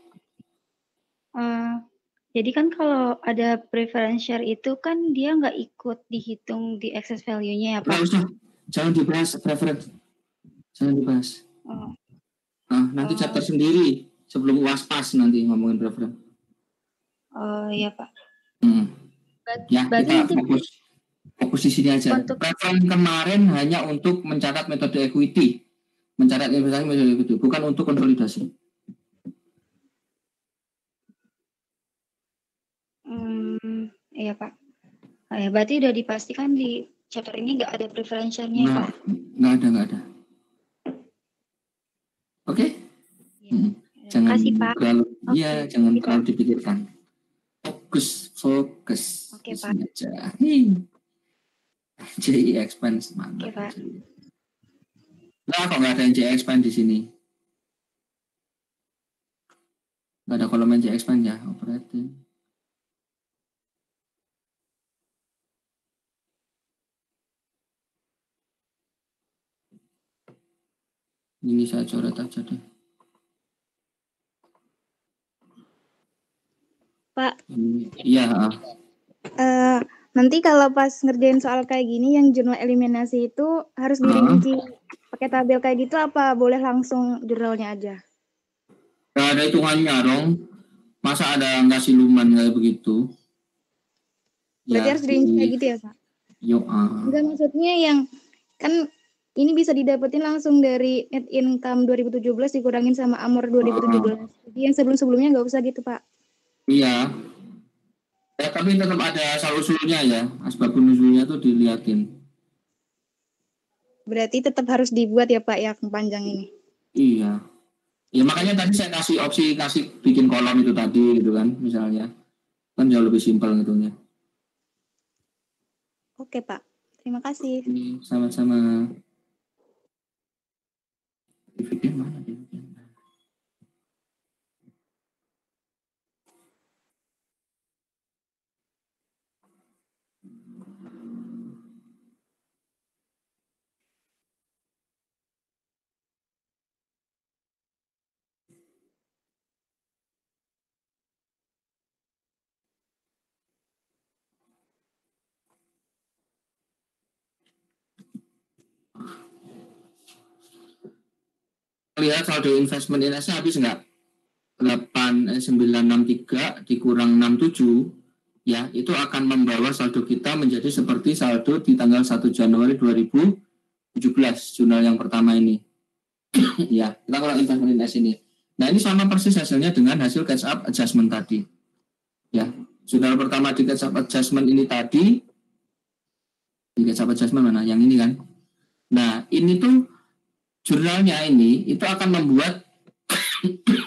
Jadi kan kalau ada preference share itu kan dia nggak ikut dihitung di excess value-nya ya, Pak? Nggak usah, jangan dibahas preference. Jangan dibahas. Oh. Nanti chapter sendiri sebelum UAS pas nanti ngomongin preference. Oh iya, Pak. Ya, kita fokus di sini aja. Preference kemarin hanya untuk mencatat metode equity, mencatat investasi metode equity, bukan untuk konsolidasi. Iya, Pak. Ya, berarti udah dipastikan di chapter ini nggak ada preferentialnya, Pak? Nggak ada. Oke? Jangan kasih, Pak. Jangan terlalu dipikirkan. Fokus. Oke, Pak. Aja. JI expense mantap. Oke, Pak. Nah, kok nggak ada yang JI expense di sini? Nggak ada kolom JI expense ya, operating. Ini saya coret aja deh. Pak. Iya. Nanti kalau pas ngerjain soal kayak gini yang jurnal eliminasi itu harus dirinci pakai tabel kayak gitu apa boleh langsung jurnalnya aja? Gak ada hitungannya dong. Masa ada angka siluman kayak begitu? Berarti harus dirinci kayak gitu ya, Pak? Enggak, maksudnya yang kan ini bisa didapetin langsung dari net income 2017 dikurangin sama amor 2017. Jadi yang sebelum-sebelumnya nggak usah gitu, Pak. Iya. Ya, tapi tetap ada asal-usulnya ya. Asbabun nuzulnya tuh dilihatin. Berarti tetap harus dibuat ya, Pak, yang panjang ini. Iya. Ya makanya tadi saya kasih opsi bikin kolom itu tadi gitu kan, misalnya. Kan jauh lebih simpel ngitungnya. Oke, Pak. Terima kasih. Sama-sama. Dividen mana dividen? Lihat saldo investment INS habis nggak? 963 dikurang 67 ya, itu akan membawa saldo kita menjadi seperti saldo di tanggal 1 Januari 2017 jurnal yang pertama ini. Ya, kita kalau investment INS ini. Nah, ini sama persis hasilnya dengan hasil catch up adjustment tadi. Ya, jurnal pertama di catch up adjustment ini tadi. Di catch up adjustment mana? Yang ini kan. Nah, ini tuh jurnalnya ini itu akan membuat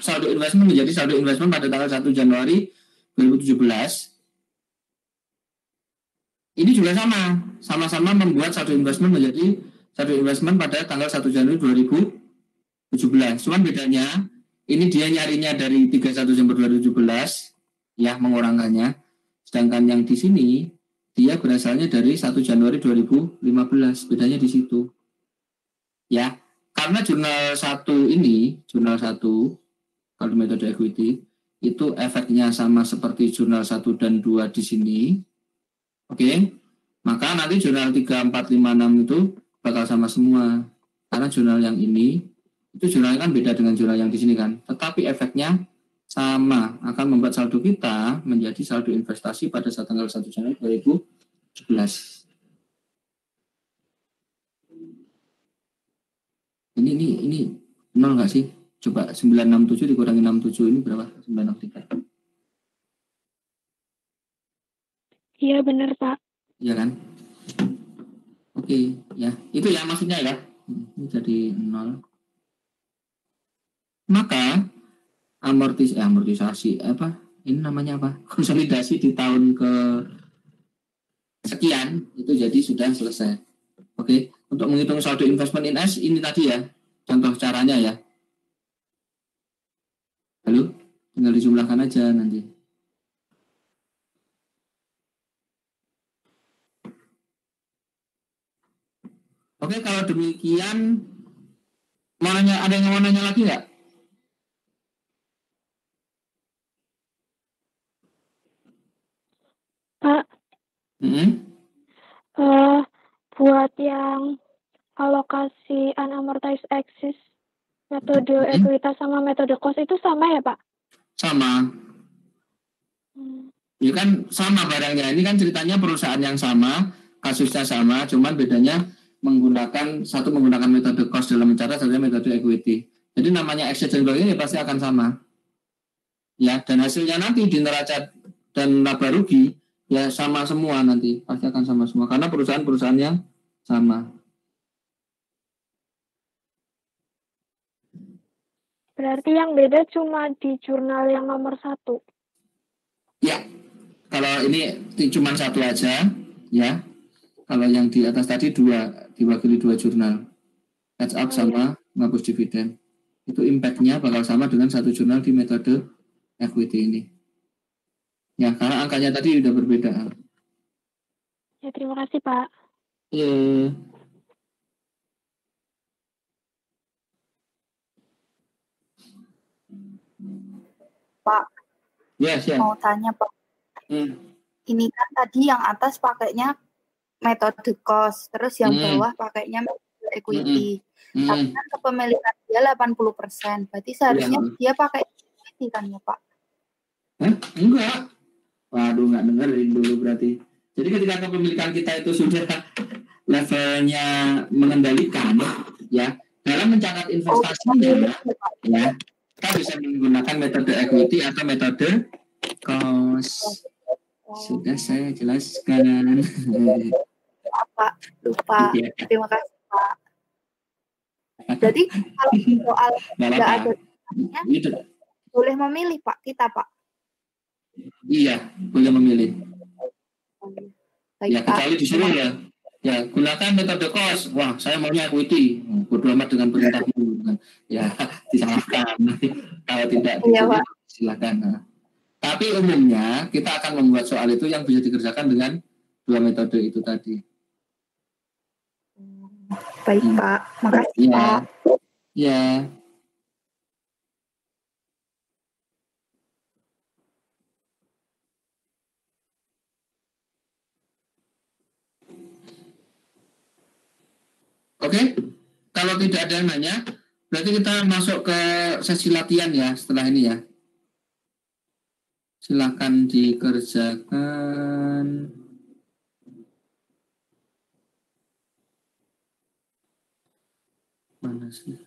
saldo investment menjadi saldo investment pada tanggal 1 Januari 2017. Ini juga sama-sama membuat saldo investment menjadi saldo investment pada tanggal 1 Januari 2017. Cuman bedanya ini dia nyarinya dari 31 Desember 2017 ya, mengurangkannya. Sedangkan yang di sini dia berasalnya dari 1 Januari 2015. Bedanya di situ. Ya. Karena jurnal 1 ini, jurnal 1 kalau metode equity itu efeknya sama seperti jurnal 1 dan 2 di sini. Oke. Maka nanti jurnal 3, 4, 5, 6 itu bakal sama semua. Karena jurnal yang ini itu jurnalnya kan beda dengan jurnal yang di sini kan. Tetapi efeknya sama, akan membuat saldo kita menjadi saldo investasi pada saat tanggal 1 Januari 2017. Ini nol nggak sih? Coba 967 dikurangi 67 ini berapa? 963. Iya benar, Pak. Iya kan? Oke, ya. Itu ya maksudnya ya. Ini jadi 0. Maka amortisasi apa? Ini namanya apa? Konsolidasi di tahun ke sekian itu jadi sudah selesai. Oke. Untuk menghitung saldo investment INS ini tadi ya, contoh caranya ya. Halo, tinggal dijumlahkan aja nanti. Oke, kalau demikian, ada yang mau nanya lagi nggak? Buat yang alokasi unamortized exist, metode ekuitas sama metode cost itu sama ya, Pak? Sama. Ya kan sama barangnya. Ini kan ceritanya perusahaan yang sama, kasusnya sama, cuman bedanya satu menggunakan metode cost dalam mencatat, satunya metode equity. Jadi namanya exit dan ini pasti akan sama. Ya, dan hasilnya nanti di neraca dan laba rugi ya sama semua nanti, pasti akan sama semua karena perusahaan-perusahaannya sama. Berarti yang beda cuma di jurnal yang nomor 1. Ya, kalau ini cuma 1 aja, ya. Kalau yang di atas tadi 2, diwakili 2 jurnal. Catch up sama ngapus dividen. Itu impact-nya bakal sama dengan 1 jurnal di metode equity ini. Ya, karena angkanya tadi udah berbeda. Ya, terima kasih, Pak. Iya. Pak, Yes. mau tanya Pak. Ini kan tadi yang atas pakainya metode cost, terus yang bawah pakainya metode equity. Tapi kan kepemilikan dia 80%, berarti seharusnya dia pakai equity kan ya Pak? Enggak. Waduh, nggak dengerin dulu berarti. Jadi ketika kepemilikan kita itu sudah levelnya mengendalikan, ya dalam mencatat investasinya, ya kita bisa menggunakan metode equity atau metode cost. Sudah saya jelaskan. Pak, lupa. Ya. Terima kasih Pak. Jadi kalau soal tidak ada boleh memilih Pak, kita Pak. Iya, boleh memilih. Baik, ya kecuali disuruh ya gunakan metode cost. Wah, saya maunya equity. Bodo amat dengan perintahmu. Ya, disalahkan. Kalau tidak silakan. Nah. Tapi umumnya kita akan membuat soal itu yang bisa dikerjakan dengan 2 metode itu tadi. Baik Pak, makasih Pak. Ya. Oke, kalau tidak ada yang nanya, berarti kita masuk ke sesi latihan ya setelah ini ya. Silakan dikerjakan. Mana sih?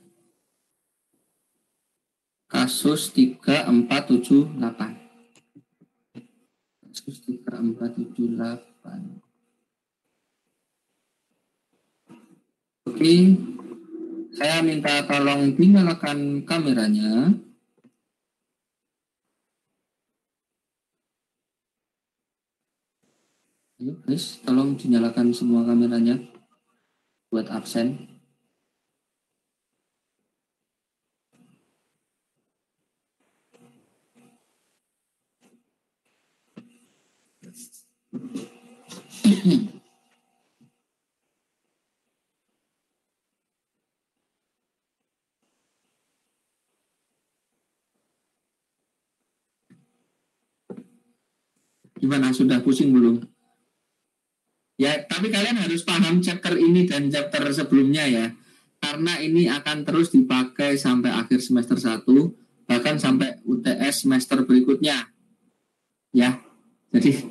Kasus 3478. Kasus 3478. Oke, saya minta tolong dinyalakan kameranya. Ayo guys, tolong dinyalakan semua kameranya buat absen. Gimana, sudah pusing belum? Ya, tapi kalian harus paham chapter ini dan chapter sebelumnya ya. Karena ini akan terus dipakai sampai akhir semester 1, bahkan sampai UTS semester berikutnya. Ya, jadi